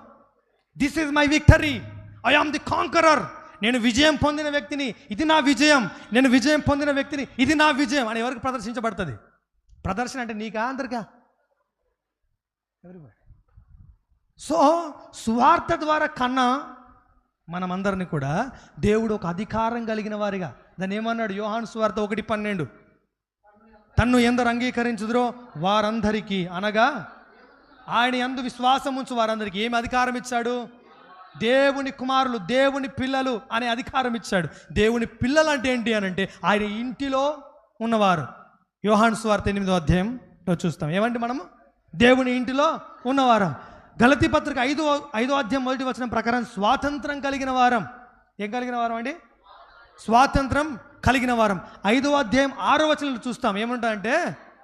This is my victory, I am the conqueror. నేను విజయం పొందిన వ్యక్తిని, ఇది నా విజయం. నేను విజయం పొందిన వ్యక్తిని, ఇది నా విజయం అని ఎవరికి ప్రదర్శించబడుతుంది? ప్రదర్శన అంటే నీకా అందరికా? ఎవరిబడి. సో సువార్త ద్వారా కన్నా మనమందరిని కూడా దేవుడు ఒక అధికారం కలిగిన వారిగా, దాన్ని ఏమన్నాడు? యోహాను సువార్త 1:12, తన్ను ఎందరు అంగీకరించుదురో వారందరికీ, అనగా ఆయన యందు విశ్వాసం ఉంచు వారందరికీ ఏమి అధికారం ఇచ్చాడు? దేవుని కుమారులు, దేవుని పిల్లలు అనే అధికారం ఇచ్చాడు. దేవుని పిల్లలు అంటే ఏంటి అని అంటే ఆయన ఇంటిలో ఉన్నవారు. యోహాను సువార్త 8వ అధ్యాయంలో చూస్తాం. ఏమంటే మనము దేవుని ఇంటిలో ఉన్నవారం. గలతీ పత్రిక 5వ అధ్యాయం 1వ వచనం ప్రకారం స్వాతంత్రం కలిగిన వారం. ఏం కలిగిన వారం అండి? స్వాతంత్రం కలిగిన వారం. 5వ అధ్యాయం 6వ వచనంలో చూస్తాం. ఏముంటుందంటే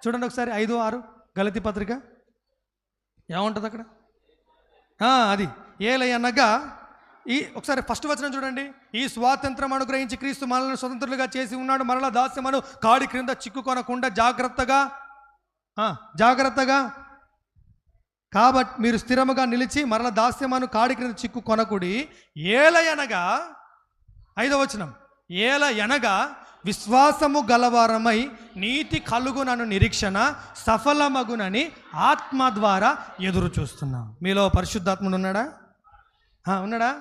చూడండి ఒకసారి, 5:6 గలతీ పత్రిక ఏముంటుంది అక్కడ? అది ఏలయనగా ఒకసారి ఫస్ట్ వచనం చూడండి. ఈ స్వాతంత్రం అనుగ్రహించి క్రీస్తు మనల్ని స్వతంత్రులుగా చేసి ఉన్నాడు, మరలా దాస్యమను కాడి క్రింద చిక్కుకొనకుండా జాగ్రత్తగా కాబట్టి మీరు స్థిరముగా నిలిచి మరల దాస్యమను కాడి క్రింద చిక్కు కొనకుడి. ఏలయనగా 5వ వచనం, ఏలయనగా విశ్వాసము గలవారమై నీతి కలుగునను నిరీక్షణ సఫలమగునని ఆత్మ ద్వారా ఎదురు చూస్తున్నాం. మీలో పరిశుద్ధాత్ముడు ఉన్నాడా? ఉన్నాడా?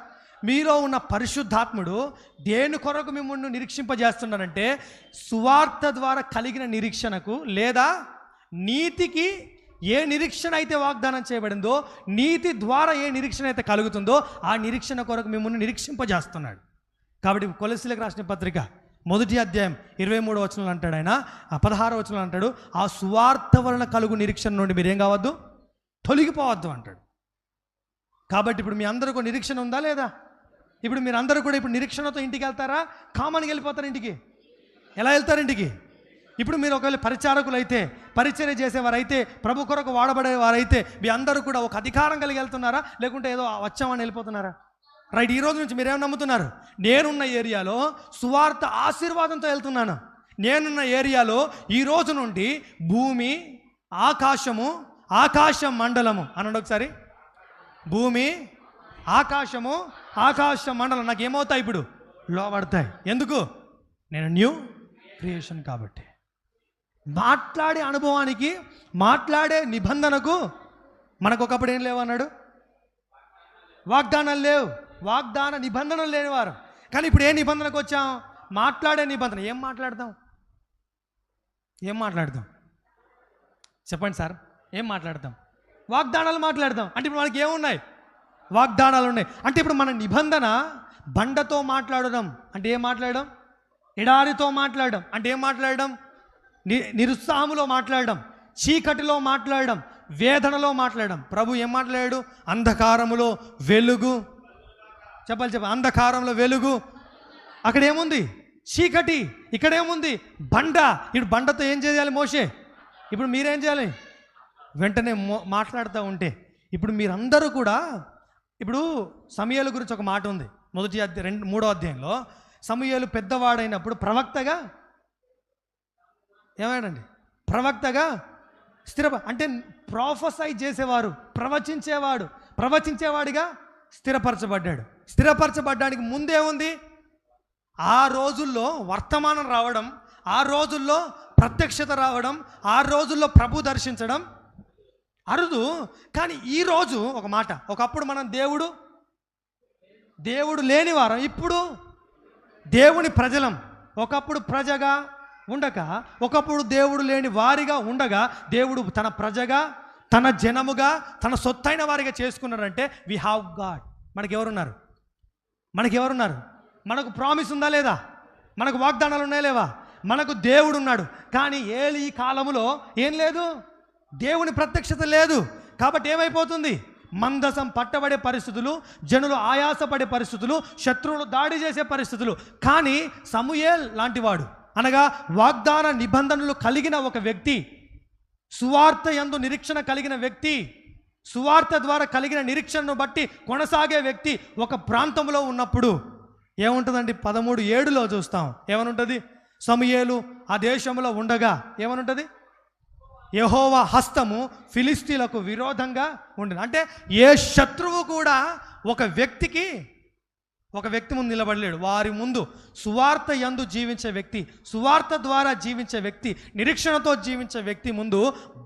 మీలో ఉన్న పరిశుద్ధాత్ముడు దేని కొరకు మిమ్మల్ని నిరీక్షింపజేస్తున్నాడంటే సువార్త ద్వారా కలిగిన నిరీక్షణకు, లేదా నీతికి ఏ నిరీక్షణ అయితే వాగ్దానం చేయబడిందో, నీతి ద్వారా ఏ నిరీక్షణ అయితే కలుగుతుందో ఆ నిరీక్షణ కొరకు మిమ్మల్ని నిరీక్షింపజేస్తున్నాడు. కాబట్టి కొలస్సీలకు రాసిన పత్రిక 1వ అధ్యాయం 23వ వచనంలో అంటాడు ఆయన, 16వ వచనంలో అంటాడు, ఆ సువార్త వలన కలుగు నిరీక్షణ నుండి మీరేం కావద్దు, తొలగిపోవద్దు అంటాడు. కాబట్టి ఇప్పుడు మీ అందరికీ నిరీక్షణ ఉందా లేదా? ఇప్పుడు మీరు అందరూ కూడా ఇప్పుడు నిరీక్షణతో ఇంటికి వెళ్తారా? కామన్గా వెళ్ళిపోతారు ఇంటికి? ఎలా వెళ్తారు ఇంటికి? ఇప్పుడు మీరు ఒకవేళ పరిచారకులు అయితే, పరిచర్య చేసేవారైతే, ప్రభు కొరకు వాడబడేవారైతే మీ అందరూ కూడా ఒక అధికారం కలిగి వెళ్తున్నారా, లేకుంటే ఏదో వచ్చామని వెళ్ళిపోతున్నారా? రైట్. ఈ రోజు నుంచి మీరేం నమ్ముతున్నారు? నేనున్న ఏరియాలో సువార్త ఆశీర్వాదంతో వెళ్తున్నాను. నేనున్న ఏరియాలో ఈ రోజు నుండి భూమి, ఆకాశము, ఆకాశ మండలము అనండి ఒకసారి. భూమి, ఆకాశము, ఆకాశ మండలం నాకేమవుతాయి? ఇప్పుడు లోబడతాయి. ఎందుకు? నేను న్యూ క్రియేషన్ కాబట్టి. మాట్లాడే అనుభవానికి, మాట్లాడే నిబంధనకు మనకు ఒకప్పుడు ఏం లేవన్నాడు? వాగ్దానాలు లేవు, వాగ్దాన నిబంధనలు లేనివారు. కానీ ఇప్పుడు ఏ నిబంధనకు వచ్చాం? మాట్లాడే నిబంధన. ఏం మాట్లాడదాం? చెప్పండి సార్, ఏం మాట్లాడదాం? వాగ్దానాలు మాట్లాడదాం. అంటే ఇప్పుడు మనకి ఏమున్నాయి? వాగ్దానాలు ఉన్నాయి. అంటే ఇప్పుడు మన నిబంధన బండతో మాట్లాడడం అంటే ఏం మాట్లాడడం? ఎడారితో మాట్లాడడం అంటే ఏం మాట్లాడడం? నిరుత్సాహములో మాట్లాడడం, చీకటిలో మాట్లాడడం, వేదనలో మాట్లాడడం. ప్రభు ఏం మాట్లాడాడు? అంధకారములో వెలుగు. చెప్పాలి. అంధకారంలో వెలుగు. అక్కడ ఏముంది? చీకటి. ఇక్కడ ఏముంది? బండ. ఇప్పుడు బండతో ఏం చేయాలి మోషే? ఇప్పుడు మీరేం చేయాలి? వెంటనే మాట్లాడుతూ ఉంటే, ఇప్పుడు మీరందరూ కూడా, ఇప్పుడు సమూయేలు గురించి ఒక మాట ఉంది మొదటి అధ్యాయం 3వ అధ్యాయంలో. సమూయేలు పెద్దవాడైనప్పుడు ప్రవక్తగా ఏమైందండి? ప్రవక్తగా అంటే ప్రాఫెసై చేసేవారు, ప్రవచించేవాడిగా స్థిరపరచబడ్డాడు. స్థిరపరచబడ్డానికి ముందే ఉంది, ఆ రోజుల్లో వర్తమానం రావడం, ఆ రోజుల్లో ప్రత్యక్షత రావడం, ఆ రోజుల్లో ప్రభు దర్శించడం అరుదు. కానీ ఈరోజు ఒక మాట, ఒకప్పుడు మనం దేవుడు లేనివారం, ఇప్పుడు దేవుని ప్రజలం. ఒకప్పుడు ప్రజగా ఉండక, ఒకప్పుడు దేవుడు లేని వారిగా ఉండగా, దేవుడు తన ప్రజగా, తన జనముగా, తన సొత్తైన వారిగా చేసుకున్నారంటే వి హ్యావ్ గాడ్. మనకెవరున్నారు? మనకు ప్రామిస్ ఉందా లేదా? మనకు వాగ్దానాలు ఉన్నాయా లేవా? మనకు దేవుడు ఉన్నాడు. కానీ ఏలి కాలములో ఏం లేదు, దేవుని ప్రత్యక్షత లేదు. కాబట్టి ఏమైపోతుంది? మందసం పట్టబడే పరిస్థితులు, జనులు ఆయాసపడే పరిస్థితులు, శత్రువులు దాడి చేసే పరిస్థితులు. కానీ సమూయేల్ లాంటివాడు, అనగా వాగ్దాన నిబంధనలు కలిగిన ఒక వ్యక్తి, సువార్త యందు నిరీక్షణ కలిగిన వ్యక్తి, సువార్త ద్వారా కలిగిన నిరీక్షణను బట్టి కొనసాగే వ్యక్తి ఒక ప్రాంతంలో ఉన్నప్పుడు ఏముంటుందండి? 13:7 చూస్తాం. ఏమనుంటుంది? సమూయేలు ఆ దేశంలో ఉండగా ఏమనుంటుంది? యెహోవా హస్తము ఫిలిస్తీన్లకు విరోధంగా ఉండేది. అంటే ఏ శత్రువు కూడా ఒక వ్యక్తి ముందు నిలబడలేడు. వారి ముందు సువార్త యందు జీవించే వ్యక్తి, సువార్త ద్వారా జీవించే వ్యక్తి, నిరీక్షణతో జీవించే వ్యక్తి ముందు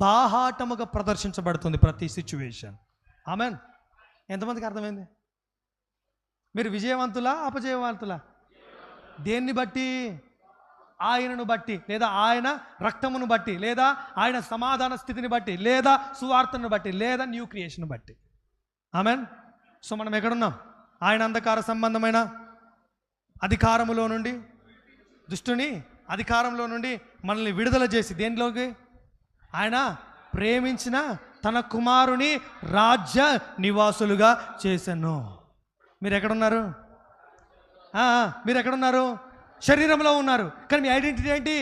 బాహాటముగా ప్రదర్శించబడుతుంది ప్రతి సిచ్యువేషన్. ఆమెన్. ఎంతమందికి అర్థమైంది? మీరు విజయవంతులా అపజయవంతులా? దేన్ని బట్టి? ఆయనను బట్టి, లేదా ఆయన రక్తమును బట్టి, లేదా ఆయన సమాధాన స్థితిని బట్టి, లేదా సువార్తను బట్టి, లేదా న్యూ క్రియేషన్ బట్టి. ఆమెన్. సో మనం ఎక్కడున్నాం? ఆయన అంధకార సంబంధమైన అధికారములో నుండి, దుష్టుని అధికారంలో నుండి మనల్ని విడుదల చేసి దేనిలోకి? ఆయన ప్రేమించిన తన కుమారుని రాజ్య నివాసులుగా చేశాను. మీరు ఎక్కడున్నారు? శరీరంలో ఉన్నారు, కానీ మీ ఐడెంటిటీ ఏంటి?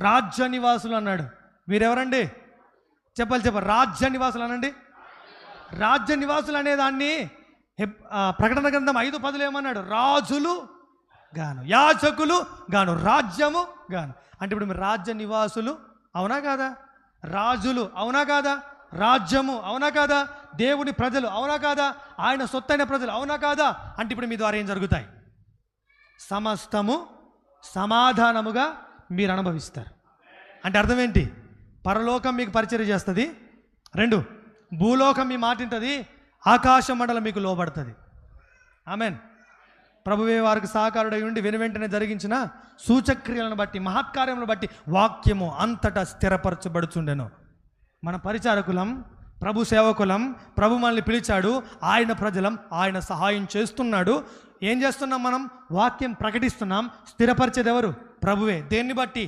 రాజ్య నివాసులు అన్నాడు. మీరెవరండి? చెప్పాలి. రాజ్య నివాసులు అనండి. రాజ్య నివాసులు అనే దాన్ని ప్రకటన గ్రంథం 5:10 ఏమన్నాడు? రాజులు గాను, యాజకులు గాను, రాజ్యము గాను. అంటే ఇప్పుడు మీరు రాజ్య నివాసులు అవునా కాదా? రాజులు అవునా కాదా? రాజ్యము అవునా కాదా? దేవుని ప్రజలు అవునా కాదా? ఆయన సొత్తైన ప్రజలు అవునా కాదా? అంటే ఇప్పుడు మీ ద్వారా ఏం జరుగుతాయి? సమస్తము సమాధానముగా మీరు అనుభవిస్తారు. అంటే అర్థం ఏంటి? పరలోకం మీకు పరిచర్య చేస్తుంది. 2, భూలోకం మీ మాట వింటుంది, ఆకాశ మండలం మీకు లోబడుతుంది. ఆమెన్. ప్రభువే వారికి సహకారుడై ఉండి వెనువెంటనే జరిగించిన సూచక్రియలను బట్టి, మహత్కార్యములను బట్టి వాక్యము అంతటా స్థిరపరచబడుచుండెను. మన పరిచారకులం, ప్రభు సేవకులం, ప్రభు మనల్ని పిలిచాడు, ఆయన ప్రజలం, ఆయన సహాయం చేస్తున్నాడు. ఏం చేస్తున్నాం? మనం వాక్యం ప్రకటిస్తున్నాం. స్థిరపరిచేది ఎవరు? ప్రభువే. దేన్ని బట్టి?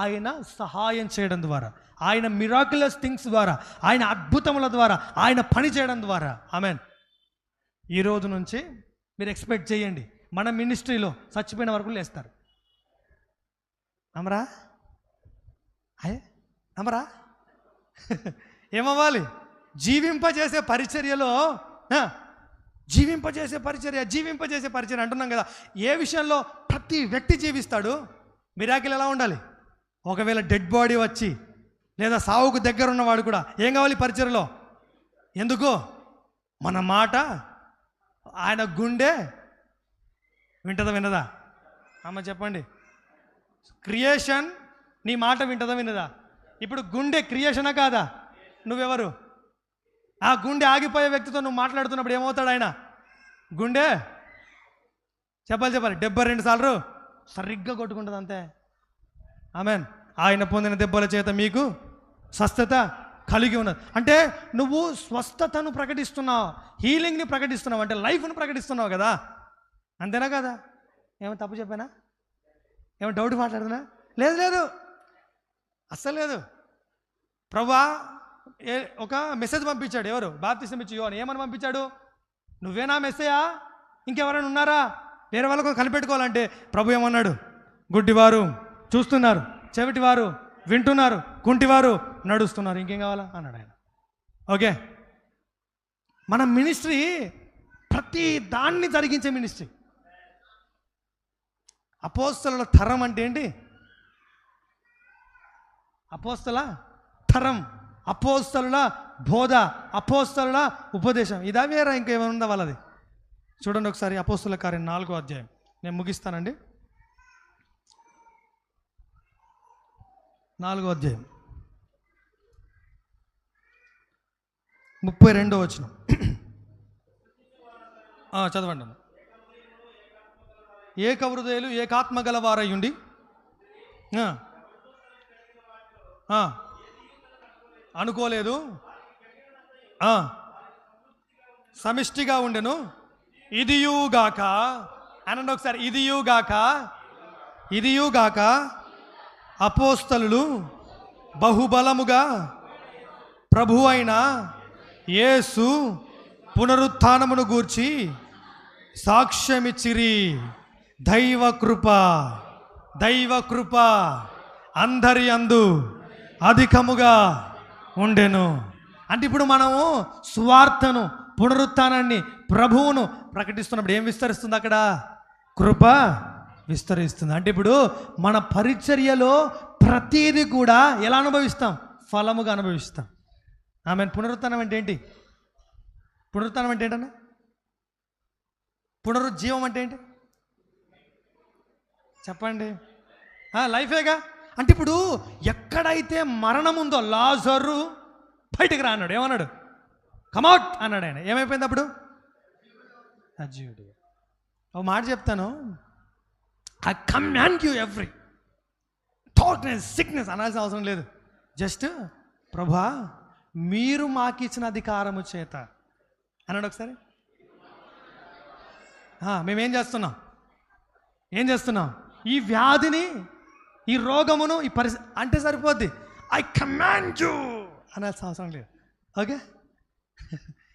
ఆయన సహాయం చేయడం ద్వారా, ఆయన మిరాక్యులస్ థింగ్స్ ద్వారా, ఆయన అద్భుతముల ద్వారా, ఆయన పని చేయడం ద్వారా. ఆమెన్. ఈ రోజు నుంచి మీరు ఎక్స్పెక్ట్ చేయండి, మన మినిస్ట్రీలో చచ్చిపోయిన వరకు లేస్తారు. నమ్మరా? ఏమవ్వాలి? జీవింపజేసే పరిచర్యలో, జీవింపజేసే పరిచర్య అంటున్నాం కదా. ఏ విషయంలో? ప్రతి వ్యక్తి జీవిస్తాడు. మిరాకిల్ ఎలా ఉండాలి? ఒకవేళ డెడ్ బాడీ వచ్చి, లేదా సావుకు దగ్గర ఉన్నవాడు కూడా ఏం కావాలి పరిచర్యలో? ఎందుకు? మన మాట ఆయన గుండె వింటదా వినదా? అమ్మ చెప్పండి. క్రియేషన్ నీ మాట వింటదా వినదా? ఇప్పుడు గుండె క్రియేషనా కాదా? నువ్వెవరు? ఆ గుండె ఆగిపోయే వ్యక్తితో నువ్వు మాట్లాడుతున్నప్పుడు ఏమవుతాడు ఆయన? గుండె చెప్పాలి 72 సార్లు సరిగ్గా కొట్టుకుంటుంది అంతే. ఆమెన్. ఆయన పొందిన దెబ్బల చేత మీకు స్వస్థత కలిగి ఉన్నది. అంటే నువ్వు స్వస్థతను ప్రకటిస్తున్నావు, హీలింగ్ని ప్రకటిస్తున్నావు, అంటే లైఫ్ను ప్రకటిస్తున్నావు కదా. అంతేనా కదా? ఏమో తప్పు చెప్పానా? ఏమో డౌట్ మాట్లాడుతున్నా? లేదు, అస్సలు లేదు. ప్రభువా ఒక మెసేజ్ పంపించాడు. ఎవరు? బాప్తిసం ఇచ్చి యోహాను. ఏమని పంపించాడు? నువ్వేనా మెస్సయా? ఇంకెవరైనా ఉన్నారా? వేరే వాళ్ళకు కనిపెట్టుకోవాలంటే ప్రభు ఏమన్నాడు? గుడ్డివారు చూస్తున్నారు, చెవిటివారు వింటున్నారు, కుంటివారు నడుస్తున్నారు, ఇంకేం కావాలా అన్నాడు ఆయన. ఓకే, మన మినిస్ట్రీ ప్రతి దాన్ని జరిగించే మినిస్ట్రీ. అపోస్తలుల తరం అంటే ఏంటి? అపోస్తల తరం, అపోస్తలుల బోధ, అపోస్తలుల ఉపదేశం. ఇదా వేరా ఇంకేమైనా ఉందా వాళ్ళది? చూడండి ఒకసారి అపోస్తలుల కార్యం 4వ అధ్యాయం. నేను ముగిస్తానండి. 4వ అధ్యాయం 32వ వచనం చదవండి. ఏక హృదయులు ఏకాత్మ గలవారయ్యుండి అనుకోలేదు, సమిష్టిగా ఉండెను. ఇదియుగాక అనండి ఒకసారి, ఇదియుగాక అపోస్తలులు బహుబలముగా ప్రభువు అయిన యేసు పునరుత్థానమును గూర్చి సాక్ష్యమిచ్చిరి. దైవ కృప అందరి యందు అధికముగా ఉండెను. అంటే ఇప్పుడు మనము సువార్తను, పునరుత్థానాన్ని, ప్రభువును ప్రకటిస్తున్నప్పుడు ఏం విస్తరిస్తుంది? అక్కడ కృప విస్తరిస్తుంది. అంటే ఇప్పుడు మన పరిచర్యలో ప్రతీది కూడా ఎలా అనుభవిస్తాం? ఫలముగా అనుభవిస్తాం. ఆమె పునరుత్థానం అంటే ఏంటి? పునరుత్థానం అంటే ఏంటన్నా? పునరుజ్జీవం అంటే ఏంటి చెప్పండి? లైఫేగా. అంటే ఇప్పుడు ఎక్కడైతే మరణం ఉందో లాజరు బయటికి రా అన్నాడు. ఏమన్నాడు? కమౌట్ అన్నాడు ఆయన. ఏమైపోయింది అప్పుడు? అజ్జీవుడు. ఒక మాట చెప్తాను, I command you every darkness, sickness అనాల్సిన అవసరం లేదు. జస్ట్ ప్రభా మీరు మాకు ఇచ్చిన అధికారము చేత అన్నాడు ఒకసారి. మేమేం చేస్తున్నాం? ఈ వ్యాధిని, ఈ రోగమును, ఈ పరిస్థితి అంటే సరిపోద్ది. ఐ కమాండ్ యూ అనాల్సిన అవసరం లేదు. ఓకే,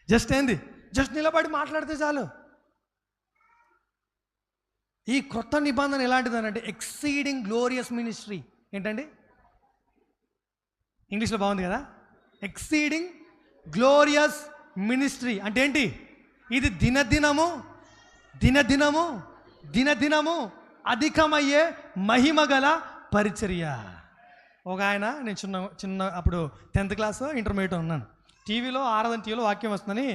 జస్ట్ ఏంది? జస్ట్ నిలబడి మాట్లాడితే చాలు. ఈ క్రొత్త నిబంధన ఎలాంటిది అంటే ఎక్సీడింగ్ గ్లోరియస్ మినిస్ట్రీ. ఏంటండి? ఇంగ్లీష్లో బాగుంది కదా, ఎక్సీడింగ్ గ్లోరియస్ మినిస్ట్రీ అంటే ఏంటి? ఇది దినదినము అధికమయ్యే మహిమ గల పరిచర్య. ఒక ఆయన, నేను చిన్న అప్పుడు 10th క్లాస్ ఇంటర్మీడియట్ ఉన్నాను. టీవీలో ఆరాధన టీవీలో వాక్యం వస్తుందని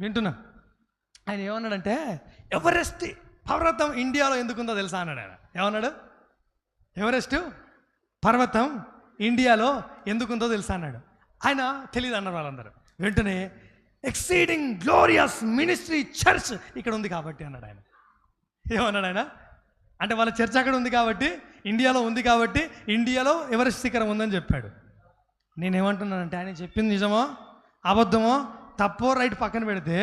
వింటున్నాను. ఆయన ఏమన్నాడంటే, ఎవరెస్ట్ పర్వతం ఇండియాలో ఎందుకుందో తెలుసా అన్నాడు ఆయన. ఏమన్నాడు? ఎవరెస్ట్ పర్వతం ఇండియాలో ఎందుకుందో తెలుసా అన్నాడు. ఆయన తెలియదు అన్నారు వాళ్ళందరూ. వెంటనే ఎక్సీడింగ్ గ్లోరియస్ మినిస్ట్రీ చర్చ్ ఇక్కడ ఉంది కాబట్టి అన్నాడు ఆయన. ఏమన్నాడు ఆయన అంటే, వాళ్ళ చర్చ్ అక్కడ ఉంది కాబట్టి, ఇండియాలో ఉంది కాబట్టి, ఇండియాలో ఎవరెస్ట్ శిఖరం ఉందని చెప్పాడు. నేనేమంటున్నానంటే, ఆయన చెప్పింది నిజమో అబద్ధమో తప్పో రైట్ పక్కన పెడితే,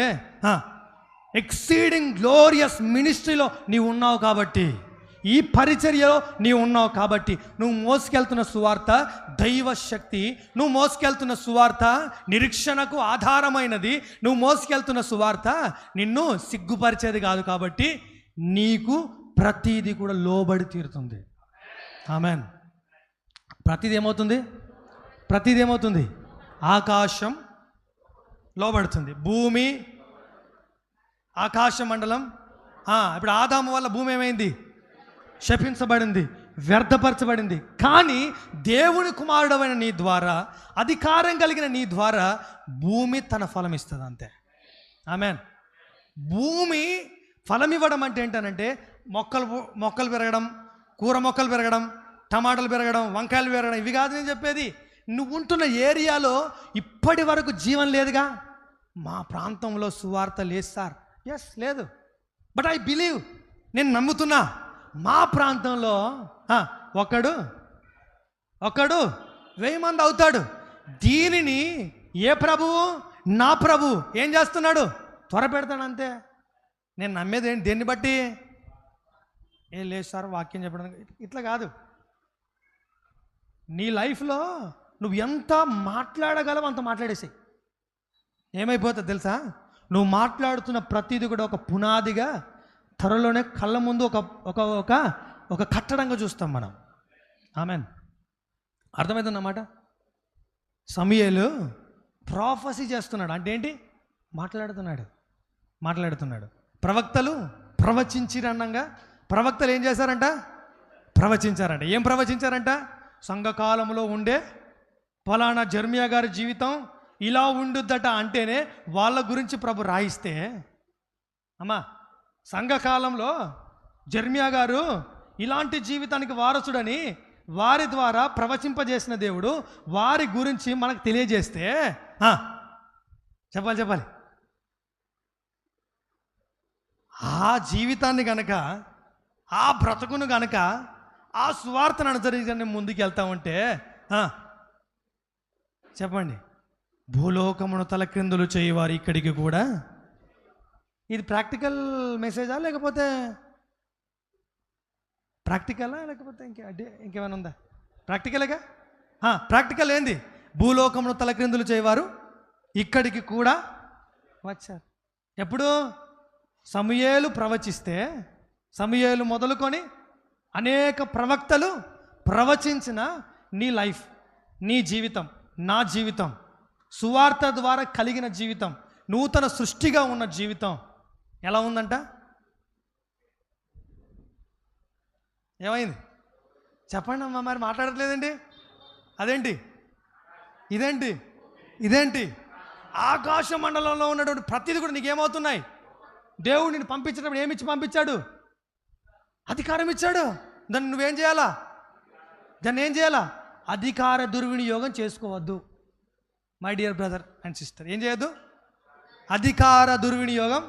ఎక్సీడింగ్ గ్లోరియస్ మినిస్ట్రీలో నీవు ఉన్నావు కాబట్టి, ఈ పరిచర్యలో నీవు ఉన్నావు కాబట్టి, నువ్వు మోసుకెళ్తున్న సువార్త దైవ శక్తి, నువ్వు మోసుకెళ్తున్న సువార్త నిరీక్షణకు ఆధారమైనది, నువ్వు మోసుకెళ్తున్న సువార్త నిన్ను సిగ్గుపరిచేది కాదు కాబట్టి నీకు ప్రతిదీ కూడా లోబడి తీరుతుంది. ఆమెన్. ప్రతిదీ ఏమవుతుంది? ఆకాశం లోబడుతుంది, భూమి, ఆకాశ మండలం. ఇప్పుడు ఆదాము వల్ల భూమి ఏమైంది? శపించబడింది, వ్యర్థపరచబడింది. కానీ దేవుని కుమారుడమైన నీ ద్వారా, అధికారం కలిగిన నీ ద్వారా భూమి తన ఫలం ఇస్తుంది. అంతే. ఆమెన్. భూమి ఫలం ఇవ్వడం అంటే ఏంటనంటే, మొక్కలు పెరగడం, కూర మొక్కలు పెరగడం, టమాటాలు పెరగడం, వంకాయలు పెరగడం, ఇవి కాదు నేను చెప్పేది. నువ్వు ఉంటున్న ఏరియాలో ఇప్పటి వరకు జీవం లేదుగా. మా ప్రాంతంలో సువార్త లేదు సార్. ఎస్, లేదు. బట్ ఐ బిలీవ్, నేను నమ్ముతున్నా, మా ప్రాంతంలో ఒకడు 1000 మంది అవుతాడు. దీనిని ఏ ప్రభువు? నా ప్రభువు ఏం చేస్తున్నాడు? త్వర పెడతాడు. అంతే. నేను నమ్మేది ఏంటి? దేన్ని బట్టి? ఏం లేదు సార్ వాక్యం చెప్పడానికి, ఇట్లా కాదు. నీ లైఫ్లో నువ్వు ఎంత మాట్లాడగలవు అంత మాట్లాడేసాయి. ఏమైపోతుంది తెలుసా? నువ్వు మాట్లాడుతున్న ప్రతిదీ కూడా ఒక పునాదిగా, త్వరలోనే కళ్ళ ముందు ఒక కట్టడంగా చూస్తాం మనం. ఆమెన్. అర్థమవుతుందన్నమాట. సమూయేలు ప్రాఫెసీ చేస్తున్నాడు అంటే ఏంటి? మాట్లాడుతున్నాడు. ప్రవక్తలు ప్రవచించిరన్నంగా ప్రవక్తలు ఏం చేశారంట? ప్రవచించారంట. ఏం ప్రవచించారంట? సంఘకాలంలో ఉండే ఫలానా జెర్మియా గారి జీవితం ఇలా ఉండుద్దట అంటేనే వాళ్ళ గురించి ప్రభు రాయిస్తే, అమ్మా సంఘకాలంలో జెర్మియా గారు ఇలాంటి జీవితానికి వారసుడని వారి ద్వారా ప్రవచింపజేసిన దేవుడు వారి గురించి మనకు తెలియజేస్తే చెప్పాలి. ఆ జీవితాన్ని గనక, ఆ బ్రతుకును గనక, ఆ సువార్తను అనుసరించి ముందుకు వెళ్తామంటే చెప్పండి, భూలోకమును తలక్రిందులు చేయవారు ఇక్కడికి కూడా. ఇది ప్రాక్టికల్ మెసేజా లేకపోతే ఇంకేమైనా ఉందా? ప్రాక్టికల్గా ప్రాక్టికల్ ఏంది? భూలోకమును తలక్రిందులు చేయవారు ఇక్కడికి కూడా వచ్చారు. ఎప్పుడు? సమూయేలు ప్రవచిస్తే, సమూయేలు మొదలుకొని అనేక ప్రవక్తలు ప్రవచించిన నీ లైఫ్, నీ జీవితం, నా జీవితం, సువార్త ద్వారా కలిగిన జీవితం, నూతన సృష్టిగా ఉన్న జీవితం ఎలా ఉందంట? ఏమైంది చెప్పండి అమ్మా. మరి మాట్లాడట్లేదండి. అదేంటి? ఇదేంటి? ఆకాశ మండలంలో ఉన్నటువంటి ప్రతిదీ కూడా నీకేమవుతున్నాయి? దేవుడు నిన్ను పంపించేటప్పుడు ఏమిచ్చి పంపించాడు? అధికారం ఇచ్చాడు. దాన్ని నువ్వేం చేయాలా? అధికార దుర్వినియోగం చేసుకోవద్దు. My dear brother and sister, ఏం చేయొద్దు? అధికార దుర్వినియోగం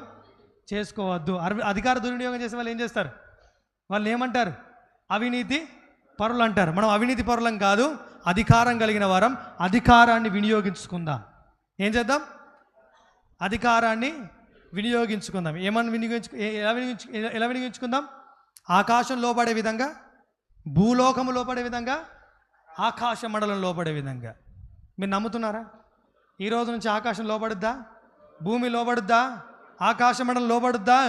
చేసుకోవద్దు. అధికార దుర్వినియోగం చేసే వాళ్ళు ఏం చేస్తారు? వాళ్ళు ఏమంటారు? అవినీతి పరులు అంటారు. మనం అవినీతి పరులం కాదు, అధికారం కలిగిన వారం. అధికారాన్ని వినియోగించుకుందాం. ఏం చేద్దాం? అధికారాన్ని వినియోగించుకుందాం. ఎలా వినియోగించుకుందాం? ఆకాశం లోపడే విధంగా, భూలోకము లోపడే విధంగా, ఆకాశ మండలం లోపడే విధంగా. మీరు నమ్ముతున్నారా? ఈరోజు నుంచి ఆకాశం లోపడుద్దా? భూమి లోపడుద్దా? ఆకాశ మండలం లోపడుద్దా?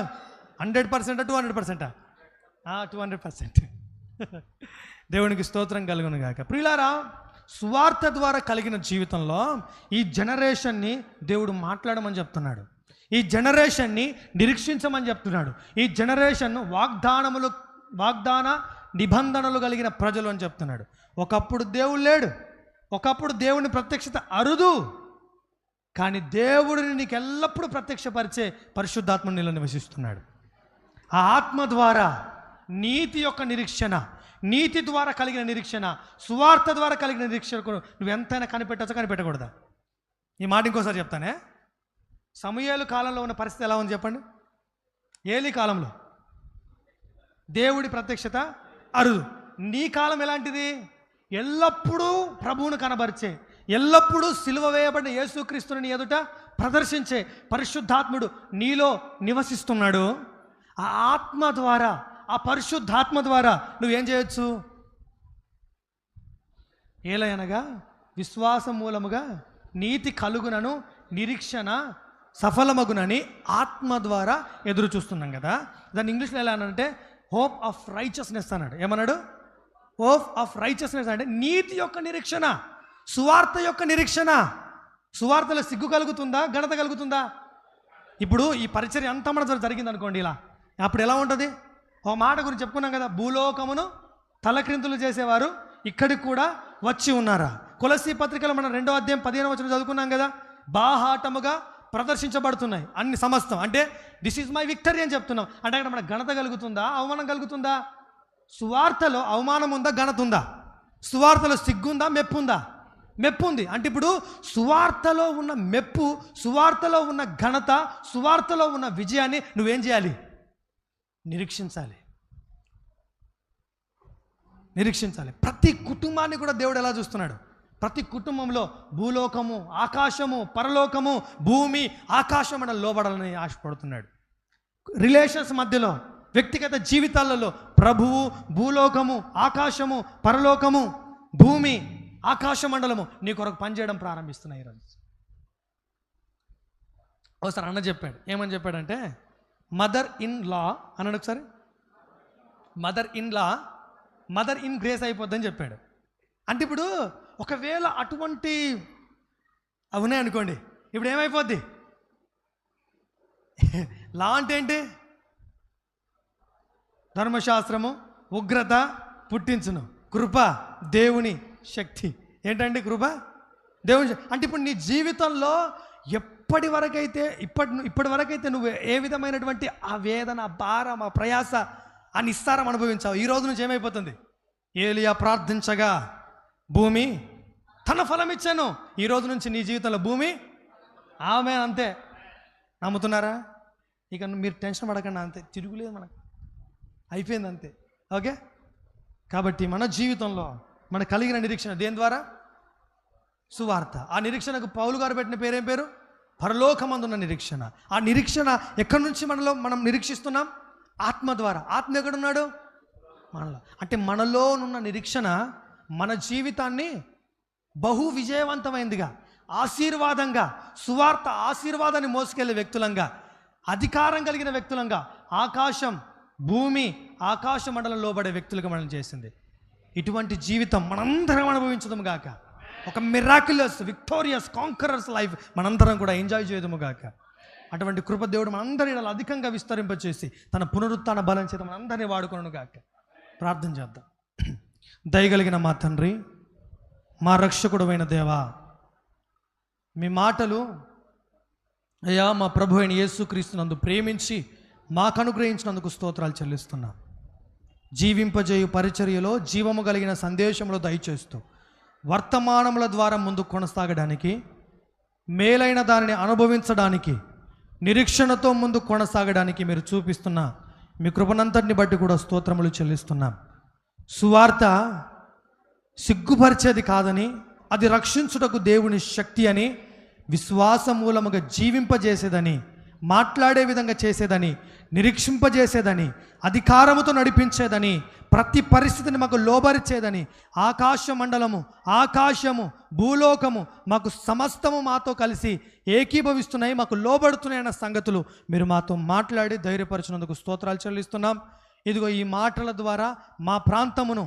100%, 200%? 200%. దేవునికి స్తోత్రం కలుగును గాక. ప్రియులారా, సువార్త ద్వారా కలిగిన జీవితంలో ఈ జనరేషన్ని దేవుడు మాట్లాడమని చెప్తున్నాడు. ఈ జనరేషన్ని నిరీక్షించమని చెప్తున్నాడు. ఈ జనరేషన్ వాగ్దాన నిబంధనలు కలిగిన ప్రజలు అని చెప్తున్నాడు. ఒకప్పుడు దేవుడు లేడు, ఒకప్పుడు దేవుని ప్రత్యక్షత అరుదు, కానీ దేవుడిని నీకు ఎల్లప్పుడూ ప్రత్యక్షపరిచే పరిశుద్ధాత్మ నీలో నివసిస్తున్నాడు. ఆ ఆత్మ ద్వారా నీతి యొక్క నిరీక్షణ, నీతి ద్వారా కలిగిన నిరీక్షణ, సువార్త ద్వారా కలిగిన నిరీక్షణ నువ్వు ఎంతైనా కనిపెట్టచ్చా, కనిపెట్టకూడదా? ఈ మాట ఇంకోసారి చెప్తానే. సమూయేలు కాలంలో ఉన్న పరిస్థితి ఎలా ఉంది చెప్పండి? ఏలీ కాలంలో దేవుడి ప్రత్యక్షత అరుదు. నీ కాలం ఎలాంటిది? ఎల్లప్పుడూ ప్రభువును కనబరిచే, ఎల్లప్పుడూ సిలువ వేయబడిన యేసుక్రీస్తుని ఎదుట ప్రదర్శించే పరిశుద్ధాత్ముడు నీలో నివసిస్తున్నాడు. ఆ ఆత్మ ద్వారా, ఆ పరిశుద్ధాత్మ ద్వారా నువ్వేం చేయొచ్చు? ఏలయనగా విశ్వాసం మూలముగా నీతి కలుగునను, నిరీక్షణ సఫలమగునని ఆత్మ ద్వారా ఎదురు చూస్తున్నాం కదా. దాన్ని ఇంగ్లీష్లో ఎలా అనంటే హోప్ ఆఫ్ రైచియస్నెస్ అన్నాడు. ఏమన్నాడు? హోప్ ఆఫ్ రైచియస్నెస్ అంటే నీతి యొక్క నిరీక్షణ, సువార్త యొక్క నిరీక్షణ. సువార్తలో సిగ్గు కలుగుతుందా, ఘనత కలుగుతుందా? ఇప్పుడు ఈ పరిచర్య అంతా మన జరిగింది అనుకోండి, ఇలా అప్పుడు ఎలా ఉంటుంది? ఒక మాట గురించి చెప్పుకున్నాం కదా, భూలోకమును తలక్రిందులు చేసేవారు ఇక్కడికి కూడా వచ్చి ఉన్నారా? కొలస్సీ పత్రికలో మనం 2వ అధ్యాయం 15వ వచనం చదువుకున్నాం కదా. బాహాటముగా ప్రదర్శించబడుతున్నాయి అన్ని సమస్తం. అంటే దిస్ ఈజ్ మై విక్టరీ అని చెప్తున్నాం. అంటే అక్కడ మన ఘనత కలుగుతుందా, అవమానం కలుగుతుందా? సువార్తలో అవమానం ఉందా, ఘనత ఉందా? సువార్తలో సిగ్గుందా, మెప్పు ఉందా? మెప్పు ఉంది. అంటే ఇప్పుడు సువార్తలో ఉన్న మెప్పు, సువార్తలో ఉన్న ఘనత, సువార్తలో ఉన్న విజయాన్ని నువ్వేం చేయాలి? నిరీక్షించాలి. ప్రతి కుటుంబాన్ని కూడా దేవుడు ఎలా చూస్తున్నాడు? ప్రతి కుటుంబంలో భూలోకము, ఆకాశము, పరలోకము, భూమి, ఆకాశం అని లోబడాలని ఆశపడుతున్నాడు. రిలేషన్స్ మధ్యలో, వ్యక్తిగత జీవితాలలో ప్రభువు, భూలోకము, ఆకాశము, పరలోకము, భూమి, ఆకాశ మండలము నీ కొరకు పనిచేయడం ప్రారంభిస్తున్నాయి ఈరోజు. ఒకసారి అన్న చెప్పాడు. ఏమని చెప్పాడంటే, మదర్ ఇన్ లా అన్నాడు ఒకసారి. Mother in law mother in grace అయిపోద్దని చెప్పాడు. అంటే ఇప్పుడు ఒకవేళ అటువంటి అవునాయి అనుకోండి, ఇప్పుడు ఏమైపోద్ది? లా అంటే ఏంటి? ధర్మశాస్త్రము ఉగ్రత పుట్టించును, కృప దేవుని శక్తి. ఏంటండి కృప? దేవుని. అంటే ఇప్పుడు నీ జీవితంలో ఇప్పటి వరకైతే నువ్వు ఏ విధమైనటువంటి ఆ వేదన, భారం, ఆ ప్రయాస, ఆ నిస్సారం అనుభవించావు, ఈ రోజు నుంచి ఏమైపోతుంది? ఏలియా ప్రార్థించగా భూమి తన ఫలం ఇచ్చాను. ఈ రోజు నుంచి నీ జీవితంలో భూమి ఆమె. అంతే. నమ్ముతున్నారా? ఇక మీరు టెన్షన్ పడకండి, అంతే, తిరుగులేదు, మనకు అయిపోయింది, అంతే. ఓకే. కాబట్టి మన జీవితంలో మనకు కలిగిన నిరీక్షణ దేని ద్వారా? సువార్త. ఆ నిరీక్షణకు పౌలు గారు పెట్టిన పేరేం పేరు? పరలోకమందున్న నిరీక్షణ. ఆ నిరీక్షణ ఎక్కడి నుంచి మనం నిరీక్షిస్తున్నాం? ఆత్మ ద్వారా. ఆత్మ ఎక్కడున్నాడు? మనలో. అంటే మనలో ఉన్న నిరీక్షణ మన జీవితాన్ని బహు విజయవంతమైందిగా, ఆశీర్వాదంగా, సువార్త ఆశీర్వాదాన్ని మోసుకెళ్ళే వ్యక్తులంగా, అధికారం కలిగిన వ్యక్తులంగా, ఆకాశం, భూమి, ఆకాశ మండలం లోబడే వ్యక్తులుగా మనం చేసింది. ఇటువంటి జీవితం మనందరం అనుభవించదుము గాక. ఒక మిరాక్యులస్, విక్టోరియస్, కాంకరర్స్ లైఫ్ మనందరం కూడా ఎంజాయ్ చేయదుము గాక. అటువంటి కృప దేవుడు మనందరి ఇలా అధికంగా విస్తరింపచేసి తన పునరుత్థాన బలం చేత మనందరినీ వాడుకొనును గాక. ప్రార్థన చేద్దాం. దయగలిగిన మా తండ్రి, మా రక్షకుడైన దేవా, మీ మాటలు అయ్యా మా ప్రభు అయిన యేసుక్రీస్తునందు ప్రేమించి మాకు అనుగ్రహించినందుకు స్తోత్రాలు చెల్లిస్తున్నాం. జీవింపజేయు పరిచర్యలో, జీవము కలిగిన సందేశంలో దయచేస్తూ వర్తమానముల ద్వారా ముందుకు కొనసాగడానికి, మేలైన దానిని అనుభవించడానికి, నిరీక్షణతో ముందుకు కొనసాగడానికి మీరు చూపిస్తున్న మీ కృపనంతటిని బట్టి కూడా స్తోత్రములు చెల్లిస్తున్నాం. సువార్త సిగ్గుపరిచేది కాదని, అది రక్షించుటకు దేవుని శక్తి అని, విశ్వాసమూలముగా జీవింపజేసేదని, మాట్లాడే విధంగా చేసేదని, నిరీక్షింపజేసేదని, అధికారముతో నడిపించేదని, ప్రతి పరిస్థితిని మాకు లోబరిచేదని, ఆకాశ మండలము, ఆకాశము, భూలోకము మాకు సమస్తము మాతో కలిసి ఏకీభవిస్తున్నాయి, మాకు లోబడుతున్నాయన్న సంగతులు మీరు మాతో మాట్లాడి ధైర్యపరిచినందుకు స్తోత్రాలు చెల్లిస్తున్నాం. ఇదిగో ఈ మాటల ద్వారా మా ప్రాంతమును